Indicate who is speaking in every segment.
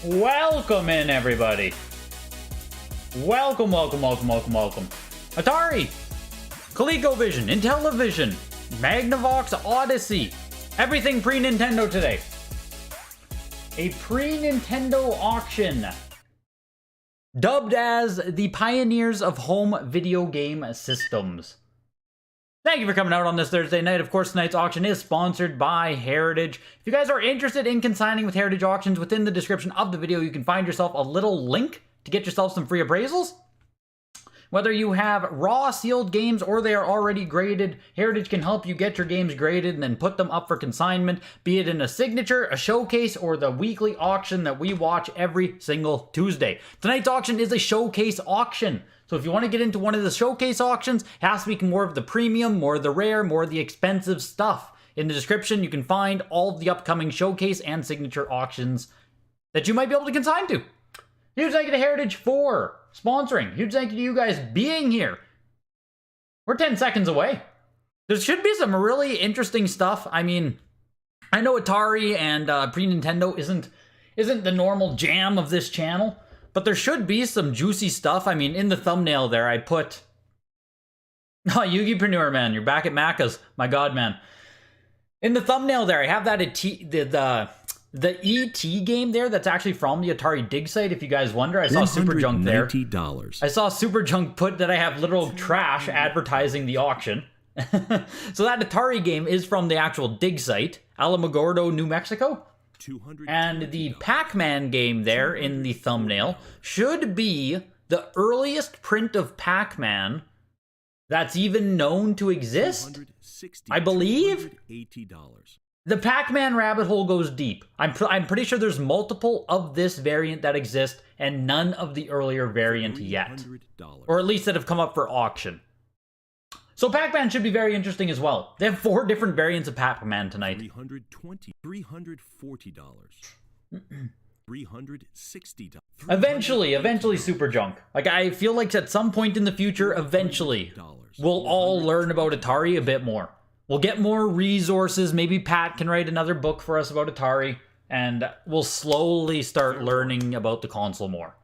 Speaker 1: Welcome in, everybody. Welcome. Atari, ColecoVision, Intellivision, Magnavox Odyssey. Everything pre-Nintendo today. A pre-Nintendo auction. Dubbed as the pioneers of home video game systems. Thank you for coming out on this Thursday night. Of course, tonight's auction is sponsored by Heritage. If you guys are interested in consigning with Heritage Auctions, within the description of the video, you can find yourself a little link to get yourself some free appraisals. Whether you have raw sealed games or they are already graded, Heritage can help you get your games graded and then put them up for consignment, be it in a signature, a showcase, or the weekly auction that we watch every single Tuesday. Tonight's auction is a showcase auction. So if you want to get into one of the showcase auctions, it has to be more of the premium, more of the rare, more of the expensive stuff. In the description, you can find all of the upcoming showcase and signature auctions that you might be able to consign to. Huge thank you to Heritage for sponsoring. Huge thank you to you guys being here. We're 10 seconds away. There should be some really interesting stuff. I mean, I know Atari and pre-Nintendo isn't the normal jam of this channel, but there should be some juicy stuff. I mean, in the thumbnail there, I put... Oh, Yugi-preneur, man. You're back at Macca's. My god, man. In the thumbnail there, I have that the ET game there that's actually from the Atari Digsite, if you guys wonder. I saw Super Junk there. I saw Super Junk put that I have literal trash advertising the auction. So that Atari game is from the actual Digsite, Alamogordo, New Mexico. And the Pac-Man game there in the thumbnail should be the earliest print of Pac-Man that's even known to exist, I believe. The Pac-Man rabbit hole goes deep. I'm pretty sure there's multiple of this variant that exist and none of the earlier variant yet. Or at least that have come up for auction. So Pac-Man should be very interesting as well. They have 4 different variants of Pac-Man tonight.
Speaker 2: $340, $360.
Speaker 1: Eventually Super Junk. Like, I feel like at some point in the future, eventually, we'll all learn about Atari a bit more. We'll get more resources. Maybe Pat can write another book for us about Atari, and we'll slowly start learning about the console more.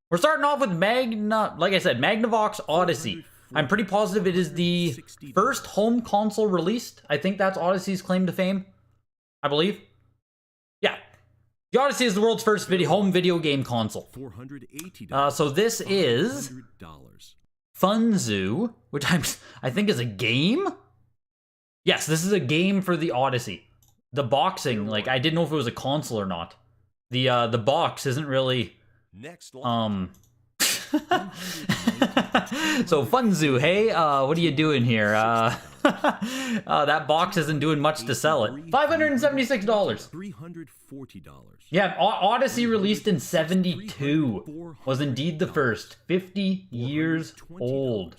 Speaker 1: We're starting off with like I said, Magnavox Odyssey. I'm pretty positive it is the first home console released. I think that's Odyssey's claim to fame, I believe. Yeah. The Odyssey is the world's first home video game console. So this is Funzu, which I think is a game? Yes, this is a game for the Odyssey. The boxing, like, I didn't know if it was a console or not. The box isn't really... So Funzu, hey, what are you doing here? That box isn't doing much to sell it. $576.
Speaker 2: $340.
Speaker 1: Yeah, Odyssey released in 72 was indeed the first. 50 years old.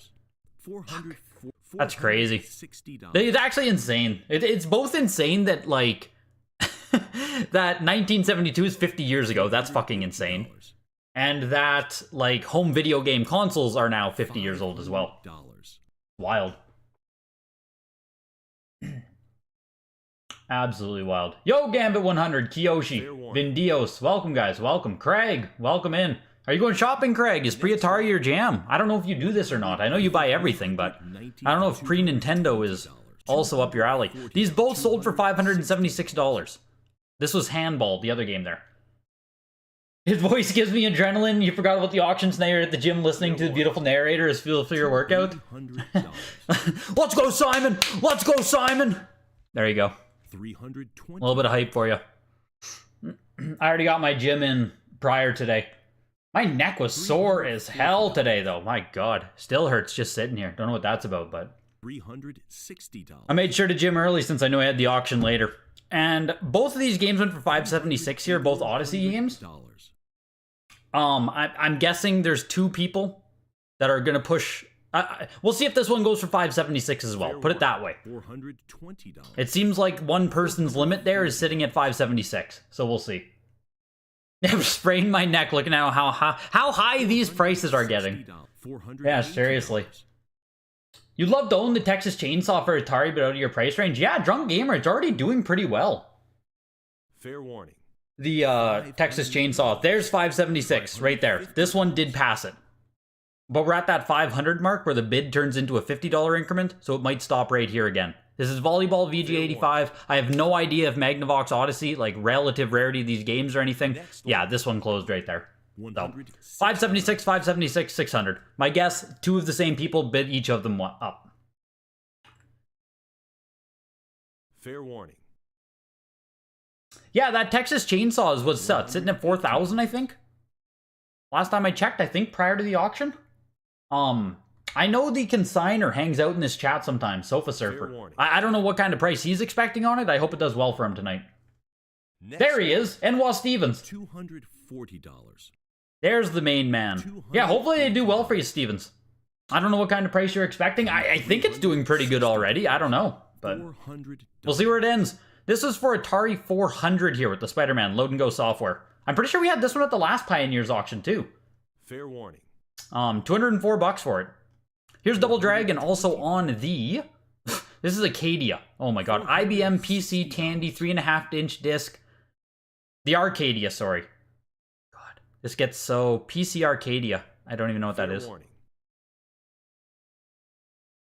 Speaker 1: That's crazy. It's actually insane. It's both insane that, like, that 1972 is 50 years ago. That's fucking insane. And that, like, home video game consoles are now 50 years old as well. Wild. Absolutely wild. Yo, Gambit 100, Kiyoshi, Vindios, welcome guys, welcome. Craig, welcome in. Are you going shopping, Craig? Is pre-Atari your jam? I don't know if you do this or not. I know you buy everything, but I don't know if pre-Nintendo is also up your alley. These both sold for $576. This was Handball, the other game there. His voice gives me adrenaline. You forgot about the auctions. Now you're at the gym listening to the beautiful narrator as fuel for your workout. Let's go, Simon! Let's go, Simon! There you go. A little bit of hype for you. I already got my gym in prior today. My neck was sore as hell today, though. My God. Still hurts just sitting here. Don't know what that's about, but...
Speaker 2: $360.
Speaker 1: I made sure to gym early since I knew I had the auction later. And both of these games went for $576 here, both Odyssey games. I'm guessing there's 2 people that are going to push... we'll see if this one goes for $576 as well. Put it that way.
Speaker 2: $420.
Speaker 1: It seems like one person's limit there is sitting at $576, so we'll see. I've sprained my neck looking at how high these prices are getting. Yeah, seriously. You'd love to own the Texas Chainsaw for Atari, but out of your price range. Yeah, Drunk Gamer, it's already doing pretty well.
Speaker 2: Fair warning.
Speaker 1: The Texas Chainsaw, there's $576 right there. This one did pass it. But we're at that $500 mark where the bid turns into a $50 increment, so it might stop right here again. This is Volleyball VGA 85. I have no idea if Magnavox Odyssey, like relative rarity of these games or anything. Yeah, this one closed right there. So, 576, 576, 600. My guess, 2 of the same people bid each of them up.
Speaker 2: Fair warning.
Speaker 1: Yeah, that Texas Chainsaw is what's sitting at 4,000, I think. Last time I checked, I think prior to the auction. I know the consigner hangs out in this chat sometimes, Sofa Surfer. I don't know what kind of price he's expecting on it. I hope it does well for him tonight. There he is, Enwa Stevens.
Speaker 2: $240.
Speaker 1: There's the main man. Yeah, hopefully they do well for you, Stevens. I don't know what kind of price you're expecting. I think it's doing pretty good already. I don't know, but we'll see where it ends. This is for Atari 400 here with the Spider-Man Load and Go software. I'm pretty sure we had this one at the last Pioneers auction too.
Speaker 2: Fair warning.
Speaker 1: $204 for it. Here's Double Dragon also on the... This is Acadia. Oh my god. IBM PC Tandy 3.5-inch disc. The Arcadia, sorry. God. This gets so... PC Arcadia. I don't even know what that is.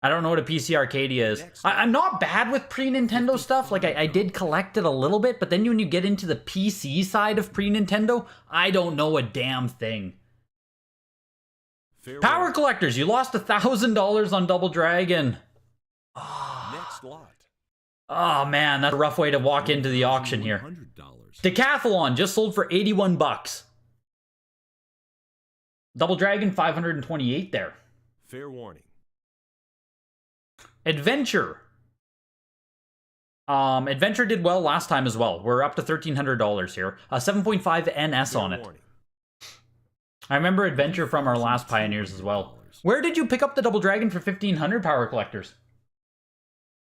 Speaker 1: I don't know what a PC Arcadia is. I'm not bad with pre-Nintendo stuff. Like, I did collect it a little bit, but then when you get into the PC side of pre-Nintendo, I don't know a damn thing. Power Collectors, you lost $1,000 on Double Dragon.
Speaker 2: Next lot.
Speaker 1: Oh man, that's a rough way to walk into the auction here. Decathlon just sold for 81 bucks. Double Dragon 528 there.
Speaker 2: Fair warning.
Speaker 1: Adventure. Adventure did well last time as well. We're up to $1,300 here. 7.5 NS on it. I remember Adventure from our last Pioneers as well. Where did you pick up the Double Dragon for 1,500, Power Collectors?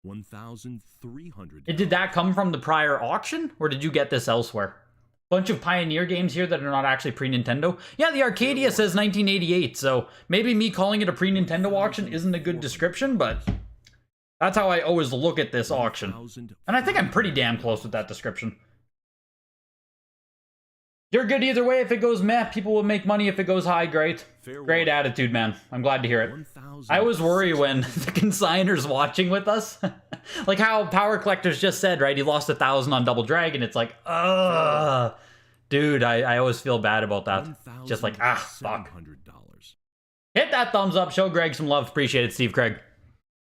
Speaker 2: $1,300.
Speaker 1: Did that come from the prior auction, or did you get this elsewhere? Bunch of Pioneer games here that are not actually pre-Nintendo. Yeah, the Arcadia says 1988, so maybe me calling it a pre-Nintendo auction isn't a good description, but that's how I always look at this auction. And I think I'm pretty damn close with that description. You're good either way. If it goes meh, people will make money. If it goes high, great. Great attitude, man. I'm glad to hear it. I always worry when the consigner's watching with us. Like how Power Collectors just said, right? He lost 1,000 on Double Dragon. It's like, ugh. Dude, I always feel bad about that. Just like, fuck. Hit that thumbs up. Show Greg some love. Appreciate it, Steve Craig.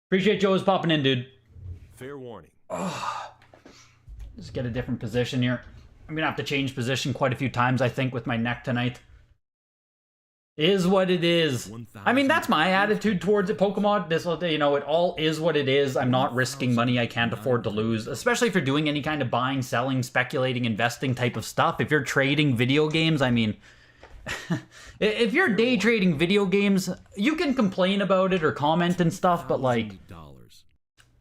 Speaker 1: Appreciate you always popping in, dude.
Speaker 2: Fair warning.
Speaker 1: Just get a different position here. I'm gonna have to change position quite a few times, I think, with my neck tonight. Is what it is. I mean, that's my attitude towards it, Pokemon. This, you know, it all is what it is. I'm not risking money I can't afford to lose, especially if you're doing any kind of buying, selling, speculating, investing type of stuff. If you're trading video games, I mean, if you're day trading video games, you can complain about it or comment and stuff, but like,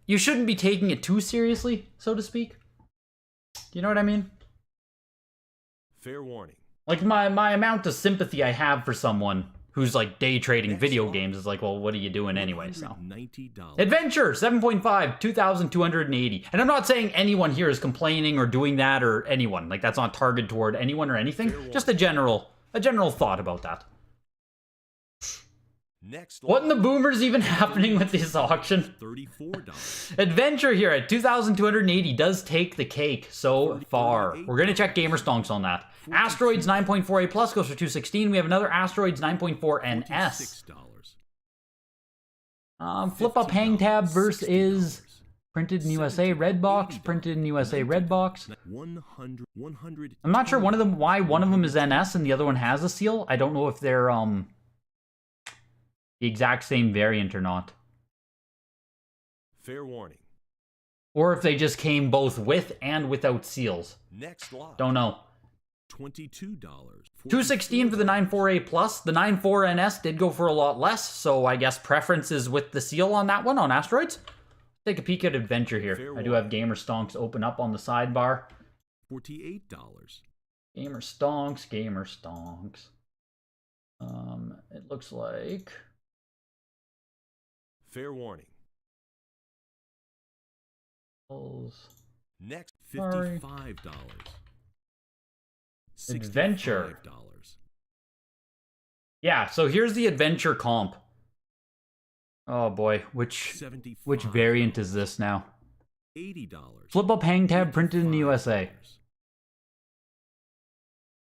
Speaker 1: you shouldn't be taking it too seriously, so to speak. Do you know what I mean?
Speaker 2: Fair warning.
Speaker 1: Like, my amount of sympathy I have for someone who's, like, day trading video games is like, well, what are you doing anyway, so. Adventure, 7.5, 2,280. And I'm not saying anyone here is complaining or doing that or anyone. Like, that's not targeted toward anyone or anything. Just a general thought about that.
Speaker 2: Next
Speaker 1: what in the boomer's even happening with this auction?
Speaker 2: $34.
Speaker 1: Adventure here at 2,280 does take the cake so far. We're going to check Gamer Stonks on that. Asteroids 9.4A Plus goes for 216. We have another Asteroids 9.4 NS. Flip up hang tab versus printed in USA, red box, printed in USA, red box.
Speaker 2: 100.
Speaker 1: I'm not sure why one of them is NS and the other one has a seal. I don't know if they're the exact same variant or not.
Speaker 2: Fair warning.
Speaker 1: Or if they just came both with and without seals.
Speaker 2: Next lot.
Speaker 1: Don't know.
Speaker 2: $22.
Speaker 1: $216 for the 94A Plus. The 94NS did go for a lot less, so I guess preference is with the seal on that one, on Asteroids. Take a peek at Adventure here. I do have Gamer Stonks open up on the sidebar.
Speaker 2: $48.
Speaker 1: Gamer Stonks, Gamer Stonks. It looks like...
Speaker 2: Fair warning. Next, $55.
Speaker 1: Adventure.
Speaker 2: $65.
Speaker 1: Yeah, so here's the Adventure comp. Oh boy, which variant is this now?
Speaker 2: $80.
Speaker 1: Flip up hang tab printed in the USA.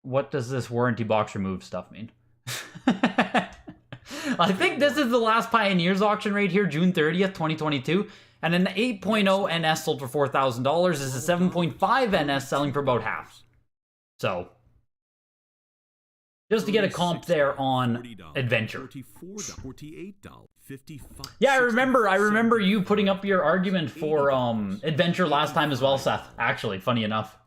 Speaker 1: What does this warranty box remove stuff mean? I think this is the last Pioneers auction right here, June 30th, 2022. And an 8.0 NS sold for $4,000 is a 7.5 NS selling for about half. So, just to get a comp there on Adventure. Yeah, I remember you putting up your argument for Adventure last time as well, Seth. Actually, funny enough.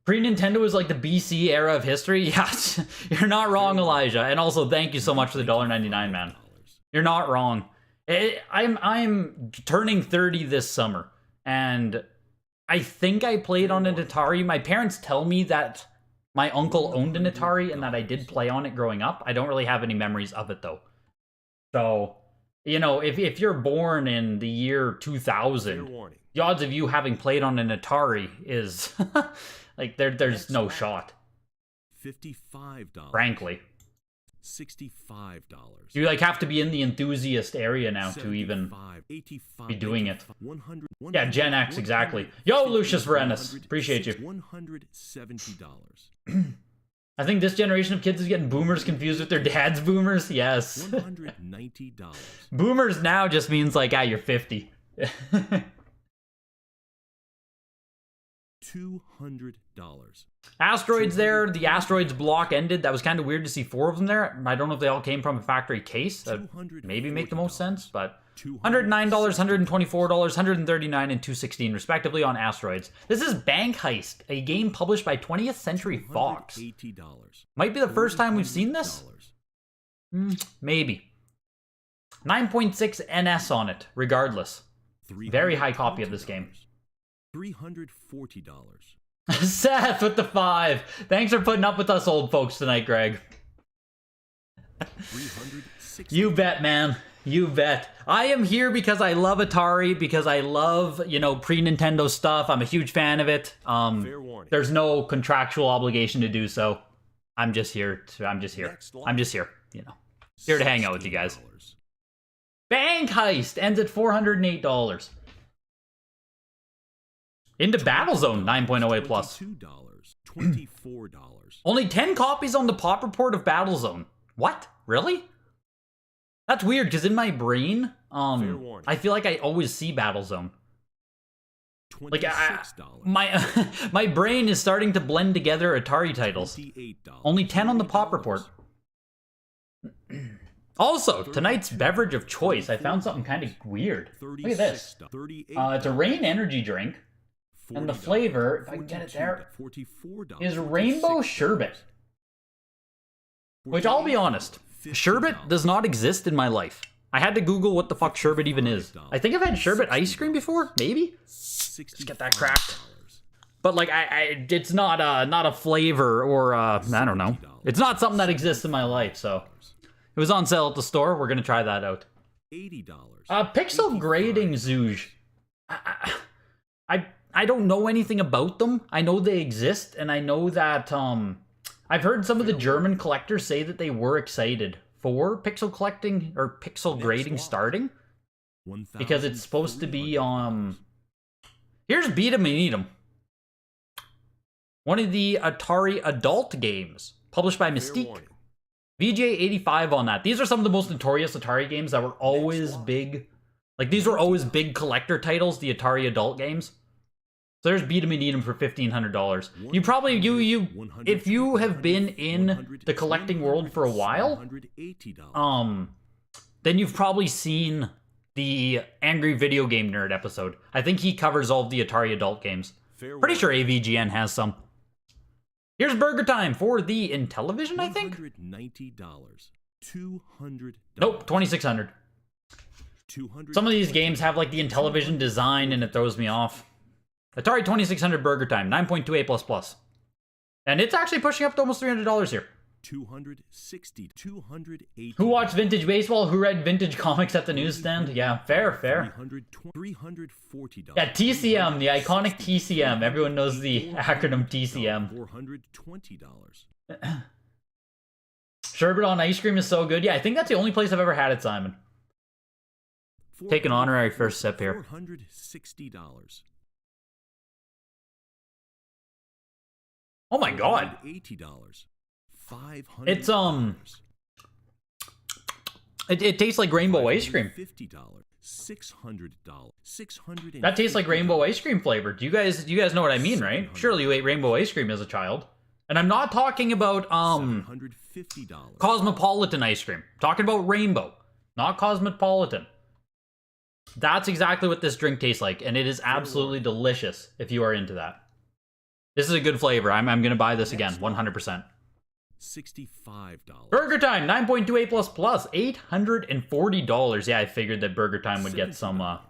Speaker 1: Pre-Nintendo is like the BC era of history. Yeah, you're not wrong, Elijah. And also, thank you so much for the $1.99, man. You're not wrong. I'm turning 30 this summer, and I think I played on an Atari. My parents tell me that my uncle owned an Atari and that I did play on it growing up. I don't really have any memories of it, though. So, you know, if you're born in the year 2000, the odds of you having played on an Atari is, like, there's no shot.
Speaker 2: $55.
Speaker 1: Frankly.
Speaker 2: $65.
Speaker 1: You like have to be in the enthusiast area now to even be doing it. Yeah, Gen X, exactly. Yo, Lucius Varenis. Appreciate you.
Speaker 2: $170.
Speaker 1: I think this generation of kids is getting boomers confused with their dad's boomers. Yes.
Speaker 2: $190.
Speaker 1: Boomers now just means like, you're 50.
Speaker 2: $200.
Speaker 1: Asteroids there. The Asteroids block ended. That was kind of weird to see 4 of them there. I don't know if they all came from a factory case. That maybe make the most sense, but $109, $124, $139, and $216 respectively on Asteroids. This is Bank Heist, a game published by 20th Century Fox. Might be the first time we've seen this. Maybe. 9.6 NS on it, regardless. Very high copy of this game.
Speaker 2: $340.
Speaker 1: Seth with the 5. Thanks for putting up with us old folks tonight, Greg. You bet, man. You bet. I am here because I love Atari, because I love, you know, pre-Nintendo stuff. I'm a huge fan of it. There's no contractual obligation to do so. I'm just here. I'm just here, you know. Here to hang out with you guys. Bank Heist ends at $408. Into Battlezone 9.0A Plus.
Speaker 2: $24.
Speaker 1: Only 10 copies on the pop report of Battlezone. What? Really? That's weird, because in my brain, I feel like I always see Battlezone. Like, my brain is starting to blend together Atari titles. Only 10 on the pop report. Also, tonight's beverage of choice, I found something kind of weird. Look at this. It's a Rain energy drink. And the flavor, if I can get it there, is rainbow sherbet. Which, I'll be honest, sherbet does not exist in my life. I had to Google what the fuck sherbet even is. I think I've had sherbet ice cream before, maybe? Let's get that cracked. But, like, it's not a flavor or, I don't know. It's not something that exists in my life, so. It was on sale at the store. We're gonna try that out.
Speaker 2: $80.
Speaker 1: Pixel grading Zooge. I don't know anything about them. I know they exist, and I know that, I've heard some of the German collectors say that they were excited for pixel collecting, or pixel grading starting. Because it's supposed to be, here's Beat 'em and Eat 'em. One of the Atari adult games, published by Mystique. VGA 85 on that. These are some of the most notorious Atari games that were always big, Like, these were always big collector titles, the Atari adult games. So there's Beat 'em and Eat 'em for $1,500. You probably, if you have been in the collecting world for a while, then you've probably seen the Angry Video Game Nerd episode. I think he covers all of the Atari adult games. Pretty sure AVGN has some. Here's Burger Time for the Intellivision, I think?
Speaker 2: $190. $200.
Speaker 1: Nope, $2,600. Some of these games have like the Intellivision design and it throws me off. Atari 2600 Burger Time, 9.28++. And it's actually pushing up to almost $300 here.
Speaker 2: $260, $280.
Speaker 1: Who watched vintage baseball? Who read vintage comics at the newsstand? Yeah, fair.
Speaker 2: $340.
Speaker 1: Yeah, TCM, the iconic TCM. Everyone knows the acronym TCM.
Speaker 2: $420.
Speaker 1: Sherbet on ice cream is so good. Yeah, I think that's the only place I've ever had it, Simon. Take an honorary first sip here.
Speaker 2: $460.
Speaker 1: Oh my god.
Speaker 2: $80. $500.
Speaker 1: It's it tastes like rainbow ice cream.
Speaker 2: $50. $600. $600.
Speaker 1: That tastes like rainbow ice cream flavor. You guys know what I mean, right? Surely you ate rainbow ice cream as a child. And I'm not talking about
Speaker 2: $750.
Speaker 1: Cosmopolitan ice cream. I'm talking about rainbow, not Cosmopolitan. That's exactly what this drink tastes like, and it is absolutely delicious if you are into that. This is a good flavor. I'm going to buy this again, 100%.
Speaker 2: $65.
Speaker 1: Burger Time, 9.28++, $840. Yeah, I figured that Burger Time would get some, love.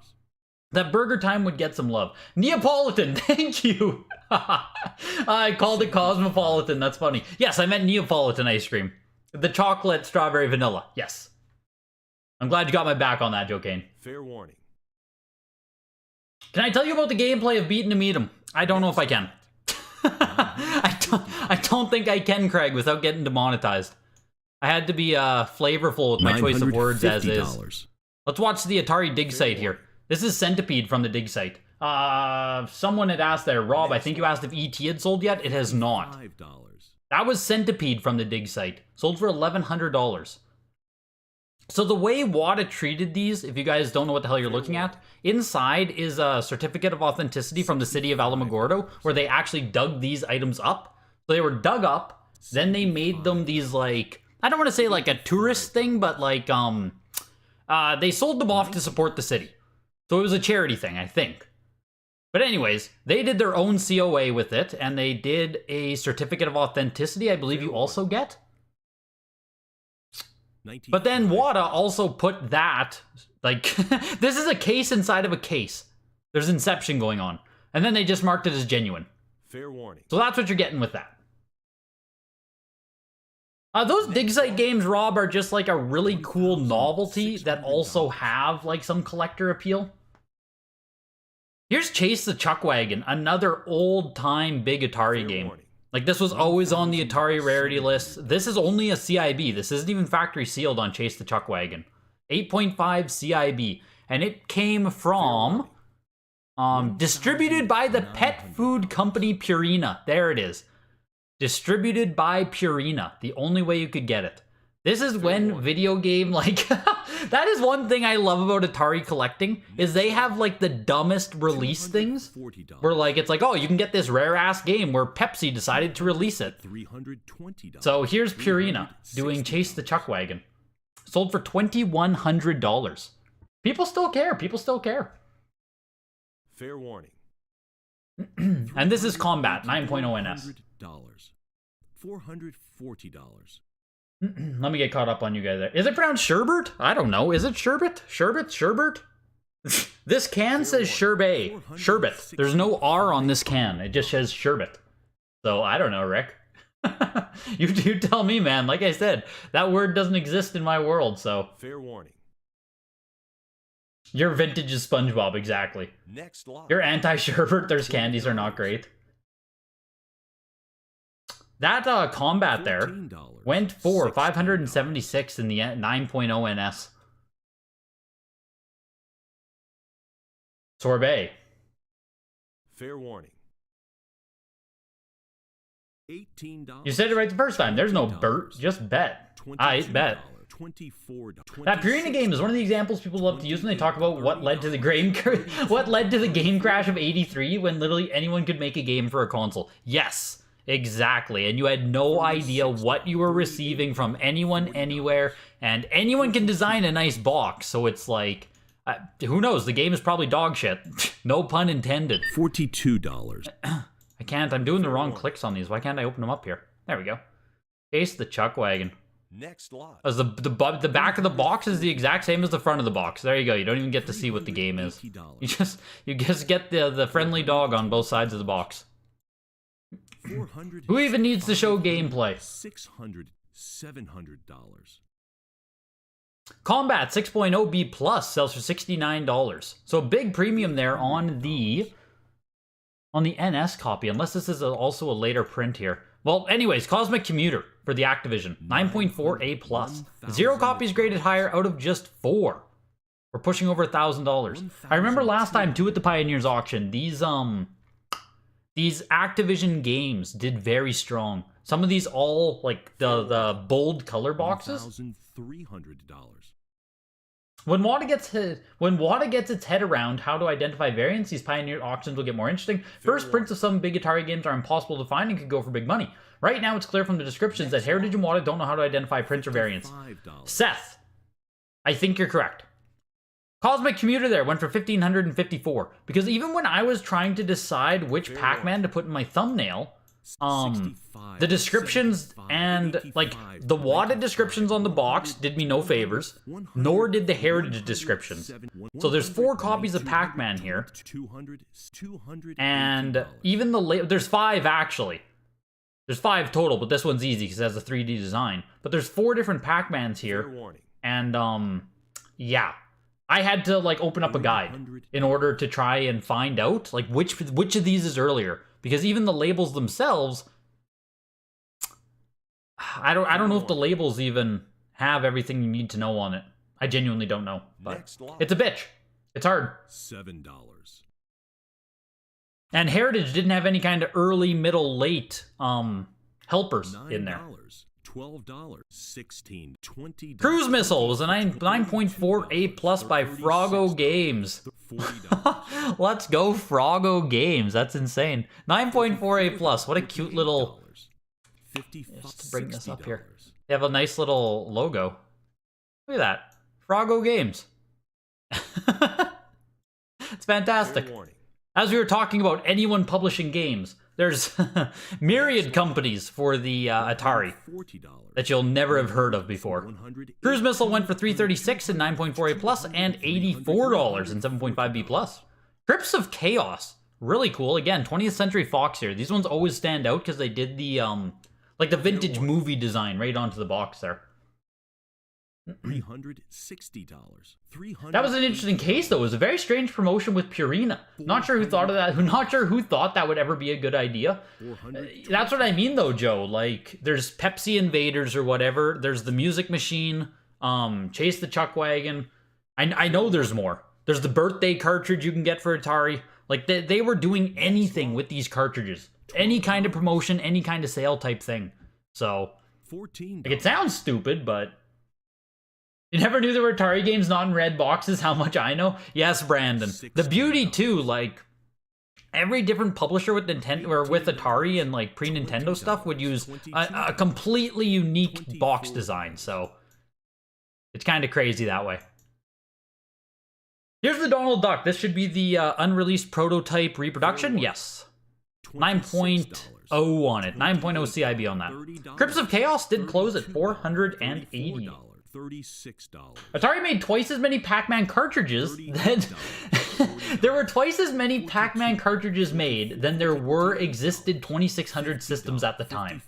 Speaker 1: Neapolitan, thank you. I called it Cosmopolitan, that's funny. Yes, I meant Neapolitan ice cream. The chocolate, strawberry, vanilla, yes. I'm glad you got my back on that, Joe Kane.
Speaker 2: Fair warning.
Speaker 1: Can I tell you about the gameplay of Beat 'em and Eat 'em? I don't know if I can. I don't think I can, Craig, without getting demonetized. I had to be flavorful with my choice of words as is. Let's watch the Atari Digsite here. This is Centipede from the Digsite. Someone had asked there, Rob, I think you asked if ET had sold yet. It has not. That was Centipede from the Digsite. Sold for $1,100. So the way WATA treated these, if you guys don't know what the hell you're looking at, inside is a certificate of authenticity from the city of Alamogordo, where they actually dug these items up. So they were dug up, then they made them these, like, I don't want to say like a tourist thing, but like, they sold them off to support the city. So it was a charity thing, I think. But anyways, they did their own COA with it, and they did a certificate of authenticity, I believe you also get. But then WATA also put that, like, this is a case inside of a case. There's Inception going on. And then they just marked it as genuine.
Speaker 2: Fair warning.
Speaker 1: So that's what you're getting with that. Those Digsite games, Rob, are just like a really cool novelty that also have, like, some collector appeal. Here's Chase the Chuckwagon, another old-time big Atari game. Like, this was always on the Atari rarity list. This is only a CIB. This isn't even factory sealed on Chase the Chuckwagon. 8.5 CIB. And it came from... distributed by the pet food company Purina. There it is. Distributed by Purina. The only way you could get it. This is when video game, like... that is one thing I love about Atari collecting, is they have, like, the dumbest release things. Where, like, it's like, oh, you can get this rare-ass game where Pepsi decided to release it. So here's Purina doing Chase the Chuckwagon. Sold for $2,100. People still care. People still care.
Speaker 2: Fair warning.
Speaker 1: And this is Combat, 9.0 NS.
Speaker 2: $440.
Speaker 1: Let me get caught up on you guys there. Is it pronounced sherbet? I don't know. Is it sherbet? Sherbet? Sherbet? This can says sherbet. Sherbet. There's no R on this can. It just says sherbet. So I don't know, Rick. you tell me, man. Like I said, that word doesn't exist in my world, so.
Speaker 2: Fair warning.
Speaker 1: Your vintage is SpongeBob, exactly.
Speaker 2: Next lot.
Speaker 1: Your anti-sherbet, there's candies are not great. That Combat there went for $576 in the 9.0 NS. Sorbet.
Speaker 2: Fair warning. $18.
Speaker 1: You said it right the first time. There's no Bert, just bet. I bet.
Speaker 2: $24.
Speaker 1: That Purina game is one of the examples people love to use when they talk about what led to the game crash of '83, when literally anyone could make a game for a console. Yes, exactly. And you had no idea what you were receiving from anyone, anywhere, and anyone can design a nice box. So it's like, who knows? The game is probably dog shit. No pun intended.
Speaker 2: $42.
Speaker 1: I can't. I'm doing the wrong clicks on these. Why can't I open them up here? There we go. Case the Chuckwagon.
Speaker 2: Next lot.
Speaker 1: As the back of the box is the exact same as the front of the box. There you go. You don't even get to see what the game is. You just get the friendly dog on both sides of the box. Who even needs to show gameplay?
Speaker 2: $600, $700.
Speaker 1: Combat 6.0 B Plus sells for $69. So a big premium there on the NS copy, unless this is also a later print here. Well, anyways, Cosmic Commuter for the Activision, 9.4 A plus. 0 copies graded higher out of just 4. We're pushing over $1,000. I remember last time too at the Pioneers auction, these Activision games did very strong. Some of these all like the bold color boxes.
Speaker 2: $1,300.
Speaker 1: When WATA gets its head around how to identify variants, these Pioneer auctions will get more interesting. First prints of some big Atari games are impossible to find and could go for big money. Right now, it's clear from the descriptions that Heritage and WATA don't know how to identify prints or variants. Seth, I think you're correct. Cosmic Commuter there went for $1,554. Because even when I was trying to decide which Pac-Man to put in my thumbnail, the descriptions and like the WATA descriptions on the box did me no favors, nor did the Heritage descriptions. So there's 4 copies of Pac-Man here, and even there's 5 actually. There's 5 total, but this one's easy because it has a 3D design. But there's 4 different Pac-Mans here, and yeah, I had to like open up a guide in order to try and find out like which of these is earlier. Because even the labels themselves, I don't know if the labels even have everything you need to know on it. I genuinely don't know. But it's a bitch. It's hard.
Speaker 2: $7.
Speaker 1: And Heritage didn't have any kind of early, middle, late helpers in there.
Speaker 2: $12, $16, $20.
Speaker 1: Cruise Missile was a 9.4 A plus by Froggo Games. Let's go Froggo Games. That's insane. 9.4 A plus. What a cute little. Just to bring this up here. They have a nice little logo. Look at that. Froggo Games. It's fantastic. As we were talking about anyone publishing games, there's myriad companies for the Atari that you'll never have heard of before. Cruise Missile went for $336 in 9.4 A plus and $84 in 7.5 B plus. Crypts of Chaos, really cool. Again, 20th Century Fox here. These ones always stand out because they did the like the vintage movie design right onto the box there.
Speaker 2: $360.
Speaker 1: That was an interesting case, though. It was a very strange promotion with Purina. Not sure who thought of that. Not sure who thought that would ever be a good idea. That's what I mean, though, Joe. Like, there's Pepsi Invaders or whatever. There's the Music Machine. Chase the Chuckwagon. I know there's more. There's the birthday cartridge you can get for Atari. Like, they were doing anything with these cartridges. Any kind of promotion, any kind of sale type thing. So, like, it sounds stupid, but you never knew there were Atari games not in red boxes. How much I know? Yes, Brandon. The beauty too, like every different publisher with Nintendo or with Atari and like pre-Nintendo stuff would use a completely unique box design. So it's kind of crazy that way. Here's the Donald Duck. This should be the unreleased prototype reproduction. Yes. 9.0 on it. 9.0 CIB on that. Crypts of Chaos did close at $480.
Speaker 2: $36.
Speaker 1: Atari made twice as many Pac-Man cartridges there were twice as many Pac-Man cartridges made than there were existed 2600 systems at the time.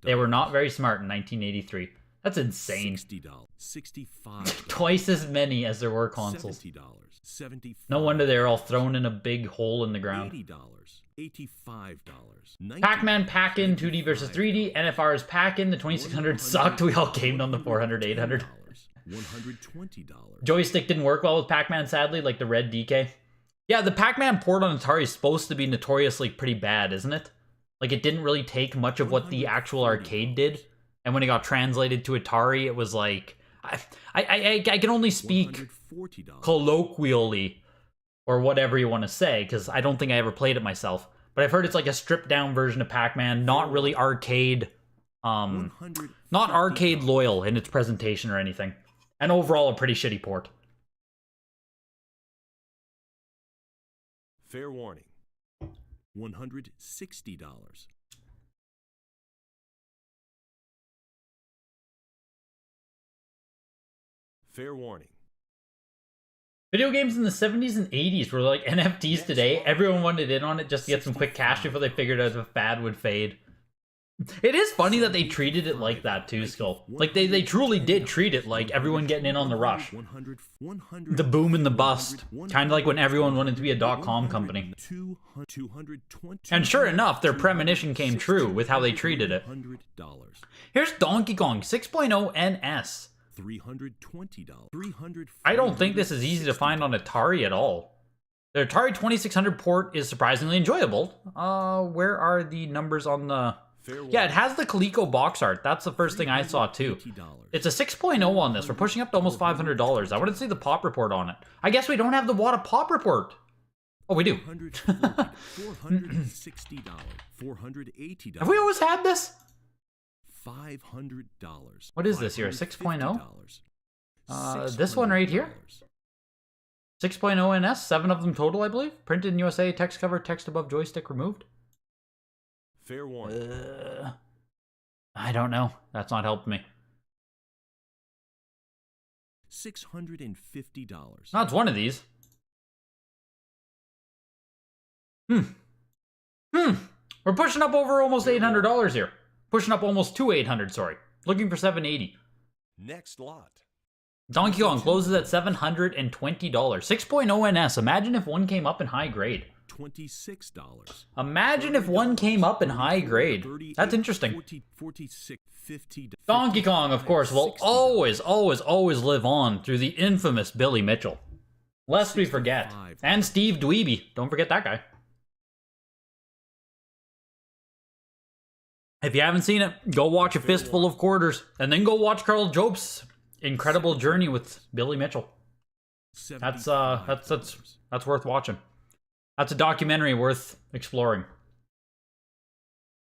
Speaker 1: They were not very smart in 1983. That's insane.
Speaker 2: $65.
Speaker 1: Twice as many as there were consoles. No wonder they're all thrown in a big hole in the ground.
Speaker 2: $85.
Speaker 1: Pac-Man Pack-In 2D versus 3D. NFR's Pack-In. The 2600 sucked. We all gamed on the 400, 800.
Speaker 2: $120.
Speaker 1: Joystick didn't work well with Pac-Man, sadly, like the red DK. Yeah, the Pac-Man port on Atari is supposed to be notoriously pretty bad, isn't it? Like, it didn't really take much of what the actual arcade did. And when it got translated to Atari, it was like, I can only speak
Speaker 2: $140.
Speaker 1: colloquially, or whatever you want to say, because I don't think I ever played it myself. But I've heard it's like a stripped down version of Pac-Man, not really arcade, not arcade loyal in its presentation or anything. And overall, a pretty shitty port.
Speaker 2: Fair warning. $160. Fair warning.
Speaker 1: Video games in the 70s and 80s were like NFTs today. Everyone wanted in on it just to get some quick cash before they figured out the fad would fade. It is funny that they treated it like that too, Skull. Like, they truly did treat it like everyone getting in on the rush. The boom and the bust. Kind of like when everyone wanted to be a .com company. And sure enough, their premonition came true with how they treated it. Here's Donkey Kong 6.0 NS.
Speaker 2: $320.
Speaker 1: I don't think this is easy to find on Atari at all. The Atari 2600 port is surprisingly enjoyable. Where are the numbers on the... Yeah, it has the Coleco box art. That's the first thing I saw too. It's a 6.0 on this. We're pushing up to almost $500. I wanted to see the pop report on it. I guess we don't have the WATA pop report. Oh, we do.
Speaker 2: $460. $480.
Speaker 1: Have we always had this?
Speaker 2: $500.
Speaker 1: What is this here? 6.0? This one right here? 6.0 NS, 7 of them total, I believe. Printed in USA, text cover, text above joystick removed.
Speaker 2: Fair warning.
Speaker 1: I don't know. That's not helping me.
Speaker 2: $650.
Speaker 1: No, it's one of these. We're pushing up over almost $800 here. Pushing up almost to $800, sorry. Looking for $780.
Speaker 2: Next lot.
Speaker 1: Donkey Kong closes at $720. 6.0 NS. Imagine if one came up in high grade.
Speaker 2: $26.
Speaker 1: Imagine if one came up in high grade. That's interesting.
Speaker 2: $50.
Speaker 1: Donkey Kong, of course, will always live on through the infamous Billy Mitchell. Lest we forget. And Steve Dweeby. Don't forget that guy. If you haven't seen it, go watch A Fistful of Quarters. And then go watch Carl Jobst's incredible journey with Billy Mitchell. That's worth watching. That's a documentary worth exploring.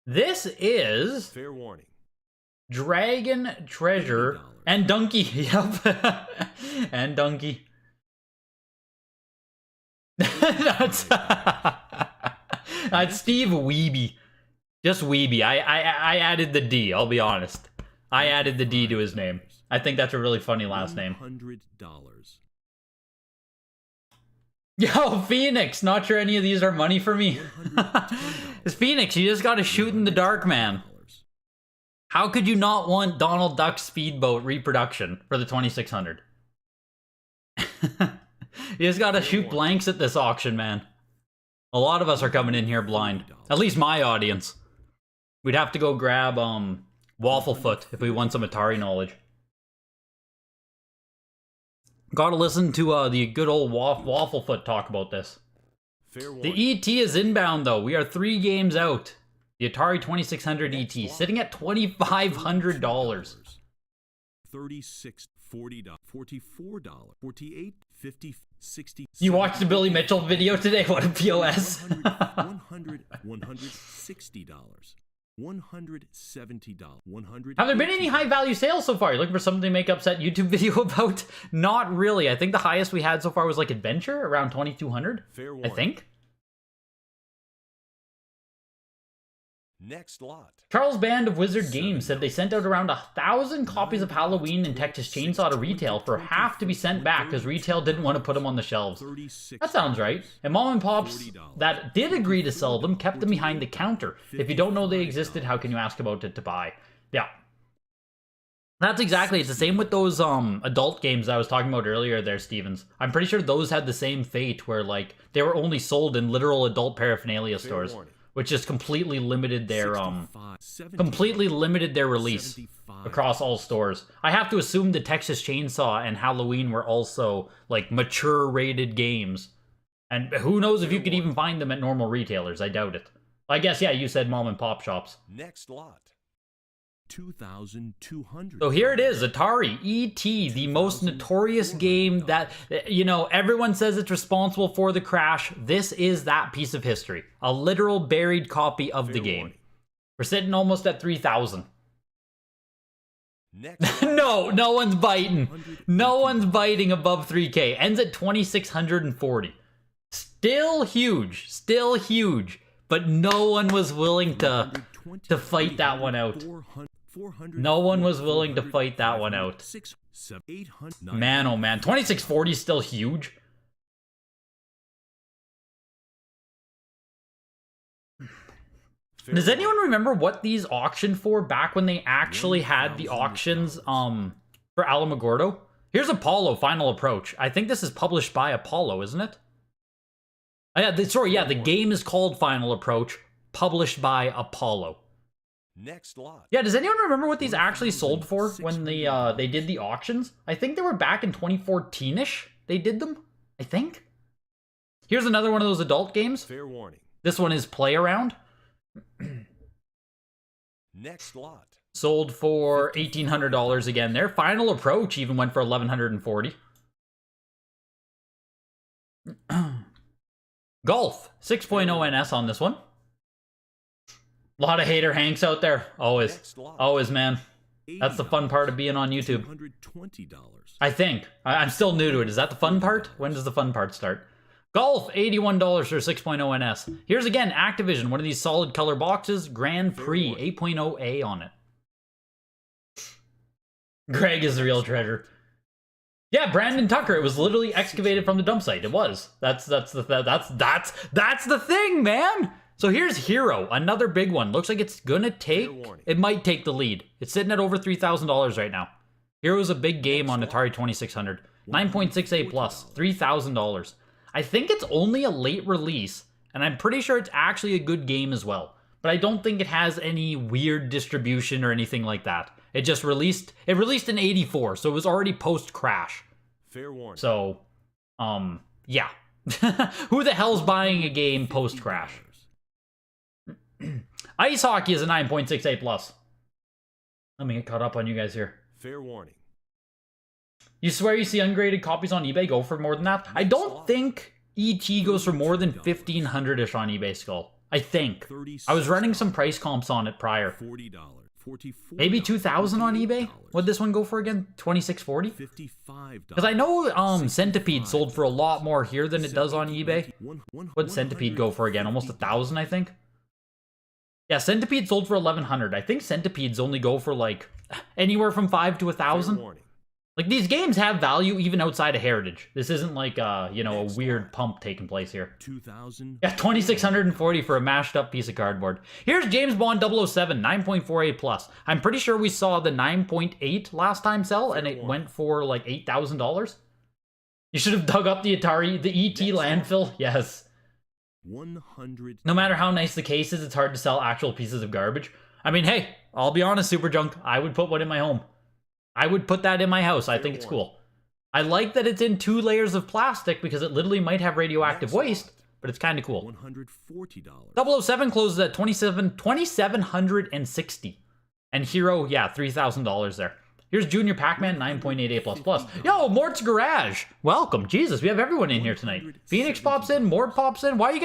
Speaker 1: This is...
Speaker 2: Fair warning.
Speaker 1: Dragon Treasure and Donkey. Yep. And Donkey. That's Steve Weeby. Just Weeby. I added the D, I'll be honest. I added the D to his name. I think that's a really funny last name.
Speaker 2: $100.
Speaker 1: Yo, Phoenix! Not sure any of these are money for me. It's Phoenix, you just gotta shoot in the dark, man. How could you not want Donald Duck's Speedboat reproduction for the 2600? You just gotta shoot blanks at this auction, man. A lot of us are coming in here blind. At least my audience. We'd have to go grab, Wafflefoot if we want some Atari knowledge. Gotta listen to the good old Wafflefoot talk about this. The ET is inbound though. We are 3 games out. The Atari 2600 ET sitting at $2,500.
Speaker 2: $36, $40, $44, $48, $50, $60.
Speaker 1: You watched the Billy Mitchell video today? What a POS.
Speaker 2: $160. $170.
Speaker 1: Have there been any high value sales so far? You're looking for something to make upset YouTube video about? Not really. I think the highest we had so far was like Adventure, around 2,200. I think.
Speaker 2: Next lot.
Speaker 1: Charles Band of Wizard Games said they sent out around 1,000 copies of Halloween and Texas Chainsaw to retail for half to be sent back because retail didn't want to put them on the shelves. That sounds right. And mom and pops that did agree to sell them kept them behind the counter. If you don't know they existed, how can you ask about it to buy? Yeah. That's exactly. It's the same with those adult games I was talking about earlier there, Stevens. I'm pretty sure those had the same fate where like they were only sold in literal adult paraphernalia stores. Which just completely limited their release across all stores. I have to assume the Texas Chainsaw and Halloween were also like mature rated games. And who knows if you could even find them at normal retailers. I doubt it. I guess, yeah, you said mom and pop shops.
Speaker 2: Next lot. $2,200.
Speaker 1: So here it is, Atari ET, the most notorious game that, you know, everyone says it's responsible for the crash. This is that piece of history. A literal buried copy of the game. We're sitting almost at 3,000. No, no one's biting. No one's biting above 3K. Ends at 2,640. Still huge, but no one was willing to fight that one out. No one was willing to fight that one out. Man, oh man, 2,640 is still huge. Does anyone remember what these auctioned for back when they actually had the auctions for Alamogordo? Here's Apollo Final Approach. I think this is published by Apollo, isn't it? The game is called Final Approach, published by Apollo.
Speaker 2: Next lot.
Speaker 1: Yeah, does anyone remember what these actually sold for when they did the auctions? I think they were back in 2014-ish. They did them, I think. Here's another one of those adult games.
Speaker 2: Fair warning.
Speaker 1: This one is Play Around.
Speaker 2: Next lot.
Speaker 1: Sold for $1,800 again there. Final Approach even went for $1,140. Golf 6.0 NS on this one. A lot of hater Hanks out there. Always. Always, man. That's the fun part of being on YouTube. I think. I'm still new to it. Is that the fun part? When does the fun part start? Golf, $81 for 6.0 NS. Here's again, Activision. One of these solid color boxes. Grand Prix, 8.0A on it. Greg is the real treasure. Yeah, Brandon Tucker. It was literally excavated from the dump site. It was. That's the thing, man. So here's Hero, another big one. Looks like it's gonna take. It might take the lead. It's sitting at over $3,000 right now. Hero's a big game on Atari 2600. 9.68 plus, $3,000. I think it's only a late release, and I'm pretty sure it's actually a good game as well. But I don't think it has any weird distribution or anything like that. It just released. It released in '84, so it was already post-crash.
Speaker 2: Fair warning.
Speaker 1: So, yeah. Who the hell's buying a game post-crash? Ice Hockey is a 9.68 plus. Let me get caught up on you guys here.
Speaker 2: Fair warning.
Speaker 1: You swear you see ungraded copies on eBay go for more than that? I don't think ET goes for more than 1,500-ish on eBay, Skull. I think. I was running some price comps on it prior. Maybe 2,000 on eBay? What'd this one go for again? 2,640? Because I know Centipede sold for a lot more here than it does on eBay. What'd Centipede go for again? Almost 1,000, I think. Yeah, Centipede sold for 1,100. I think Centipedes only go for like anywhere from 5 to 1,000. Like, these games have value even outside of Heritage. This isn't like, you know, a weird pump taking place here.
Speaker 2: 2,000.
Speaker 1: Yeah, 2,640 for a mashed up piece of cardboard. Here's James Bond 007, 9.48 plus. I'm pretty sure we saw the 9.8 last time sell, and it went for like $8,000. You should have dug up the Atari, the ET landfill. Yes.
Speaker 2: 100.
Speaker 1: No matter how nice the case is, it's hard to sell actual pieces of garbage. I mean, hey, I'll be honest, Super Junk, I would put one in my home. I would put that in my house. I think it's cool. I like that it's in 2 layers of plastic because it literally might have radioactive waste, but it's kind of cool.
Speaker 2: $140.
Speaker 1: 007 closes at $2,760. And Hero, yeah, $3,000 there. Here's Junior Pac-Man, 9.88 plus plus. Yo, Mort's Garage. Welcome. Jesus, we have everyone in here tonight. Phoenix pops in, Mort pops in. Why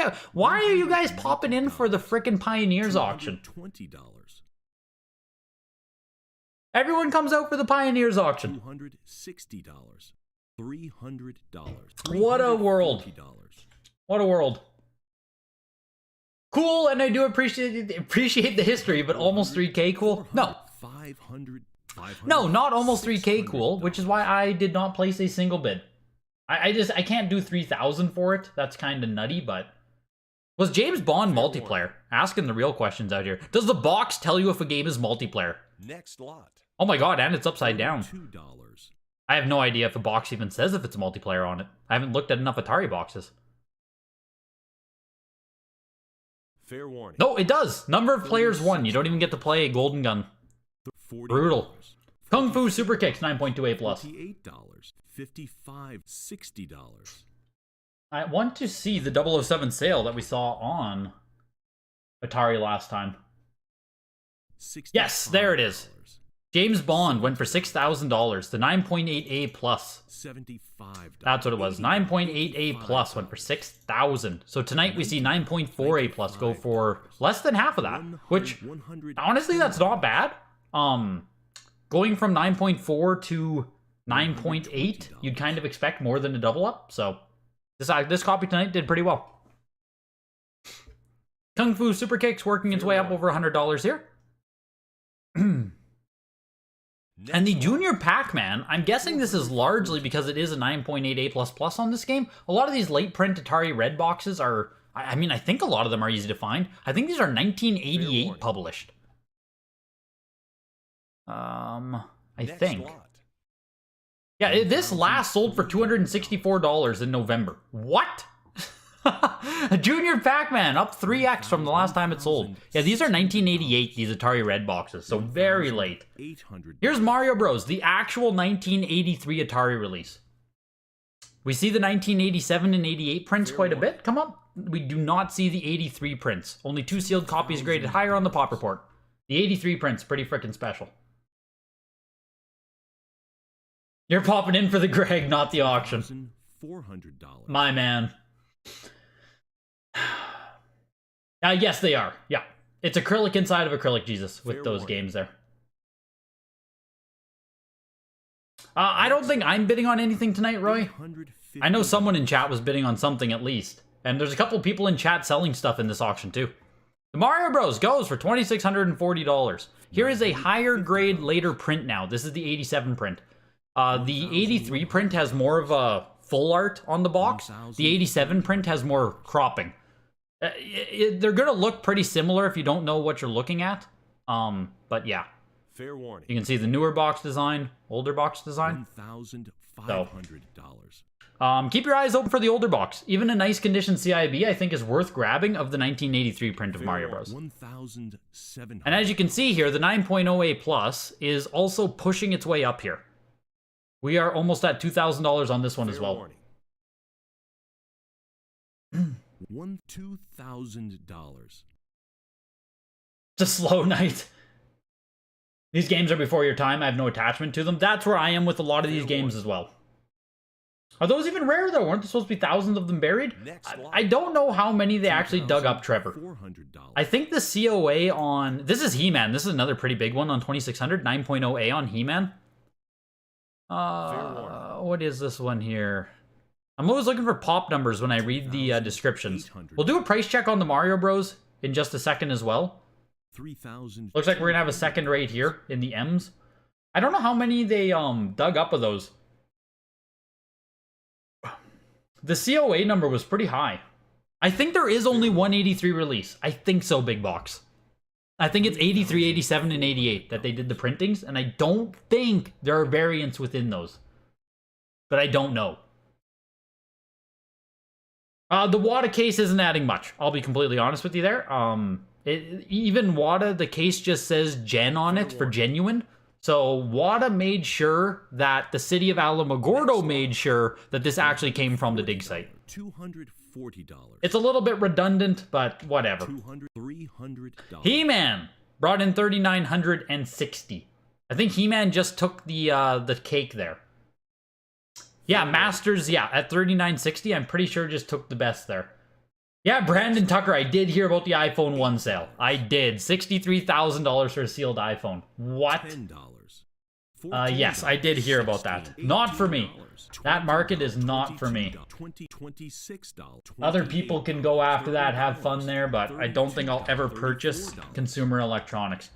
Speaker 1: are you guys popping in for the frickin' Pioneers auction?
Speaker 2: $20.
Speaker 1: Everyone comes out for the Pioneers auction.
Speaker 2: $260. $300.
Speaker 1: What a world. What a world. Cool, and I do appreciate the history, but almost 3K cool? No.
Speaker 2: 500.
Speaker 1: No, not almost 3K cool, which is why I did not place a single bid. I can't do 3,000 for it. That's kind of nutty, but... Was James Bond multiplayer? Asking the real questions out here. Does the box tell you if a game is multiplayer?
Speaker 2: Next lot.
Speaker 1: Oh my god, and it's upside down.
Speaker 2: $2.
Speaker 1: I have no idea if the box even says if it's multiplayer on it. I haven't looked at enough Atari boxes.
Speaker 2: Fair warning.
Speaker 1: No, it does. Number of players 1. You don't even get to play a golden gun.
Speaker 2: $40.
Speaker 1: Brutal. Kung Fu Super Kicks, 9.28 plus.
Speaker 2: $48. $55. $60.
Speaker 1: I want to see the 007 sale that we saw on Atari last time. Yes, there it is. James Bond went for $6,000. The 9.8A plus.
Speaker 2: $75.
Speaker 1: That's what it was. 9.8A plus went for $6,000. So tonight we see 9.4A plus go for less than half of that, which honestly that's not bad. Going from 9.4 to 9.8, you'd kind of expect more than a double up. So this copy tonight did pretty well. Kung Fu Super Kicks working its way up over $100 here. And the Junior Pac-Man, I'm guessing this is largely because it is a 9.8A++ on this game. A lot of these late print Atari Red boxes are, I mean, I think a lot of them are easy to find. I think these are 1988 published. I think. Yeah, this last sold for $264 in November. What? Junior Pac-Man up 3x from the last time it sold. Yeah, these are 1988, these Atari Red boxes, so very late. Here's Mario Bros, the actual 1983 Atari release. We see the 1987 and 88 prints quite a bit come up. We do not see the 83 prints. Only 2 sealed copies graded higher on the pop report. The 83 prints, pretty freaking special. You're popping in for the Greg, not the auction. My man. Yes, they are. Yeah. It's acrylic inside of acrylic, Jesus, with those games there. I don't think I'm bidding on anything tonight, Roy. I know someone in chat was bidding on something at least. And there's a couple people in chat selling stuff in this auction too. The Mario Bros. Goes for $2,640. Here is a higher grade later print now. This is the 87 print. The 83 print has more of a full art on the box. The 87 print has more cropping. They're going to look pretty similar if you don't know what you're looking at. But yeah.
Speaker 2: Fair warning.
Speaker 1: You can see the newer box design, older box design.
Speaker 2: $1,500.
Speaker 1: Keep your eyes open for the older box. Even a nice condition CIB I think is worth grabbing of the 1983 print of Mario Bros. And as you can see here, the 9.0A Plus is also pushing its way up here. We are almost at $2,000 on this one as well.
Speaker 2: $2,000.
Speaker 1: It's a slow night. These games are before your time. I have no attachment to them. That's where I am with a lot of these games as well. Are those even rare though? Weren't there supposed to be thousands of them buried? I don't know how many they actually dug up, Trevor. I think the COA on... This is He-Man. This is another pretty big one on 2600. 9.0A on He-Man. What is this one here? I'm always looking for pop numbers when I read the descriptions. We'll do a price check on the Mario Bros. In just a second as well. Looks like we're gonna have a second right here in the M's. I don't know how many they dug up of those. The COA number was pretty high. I think there is only one 83 release. I think so, Big Box. I think it's 83, 87, and 88 that they did the printings, and I don't think there are variants within those. But I don't know. The WATA case isn't adding much. I'll be completely honest with you there. Even WATA, the case just says Gen on it for genuine. So WATA made sure that the city of Alamogordo made sure that this actually came from the dig site.
Speaker 2: $240.
Speaker 1: It's a little bit redundant, but whatever.
Speaker 2: $300.
Speaker 1: He-Man brought in $3,960. I think He-Man just took the cake there. Yeah, Masters, yeah, at $3,960, I'm pretty sure just took the best there. Yeah, Brandon Tucker, I did hear about the iPhone 1 sale. I did. $63,000 for a sealed iPhone. What? Yes, I did hear about that. Not for me. That market is not for me. Other people can go after that, have fun there, but I don't think I'll ever purchase consumer electronics.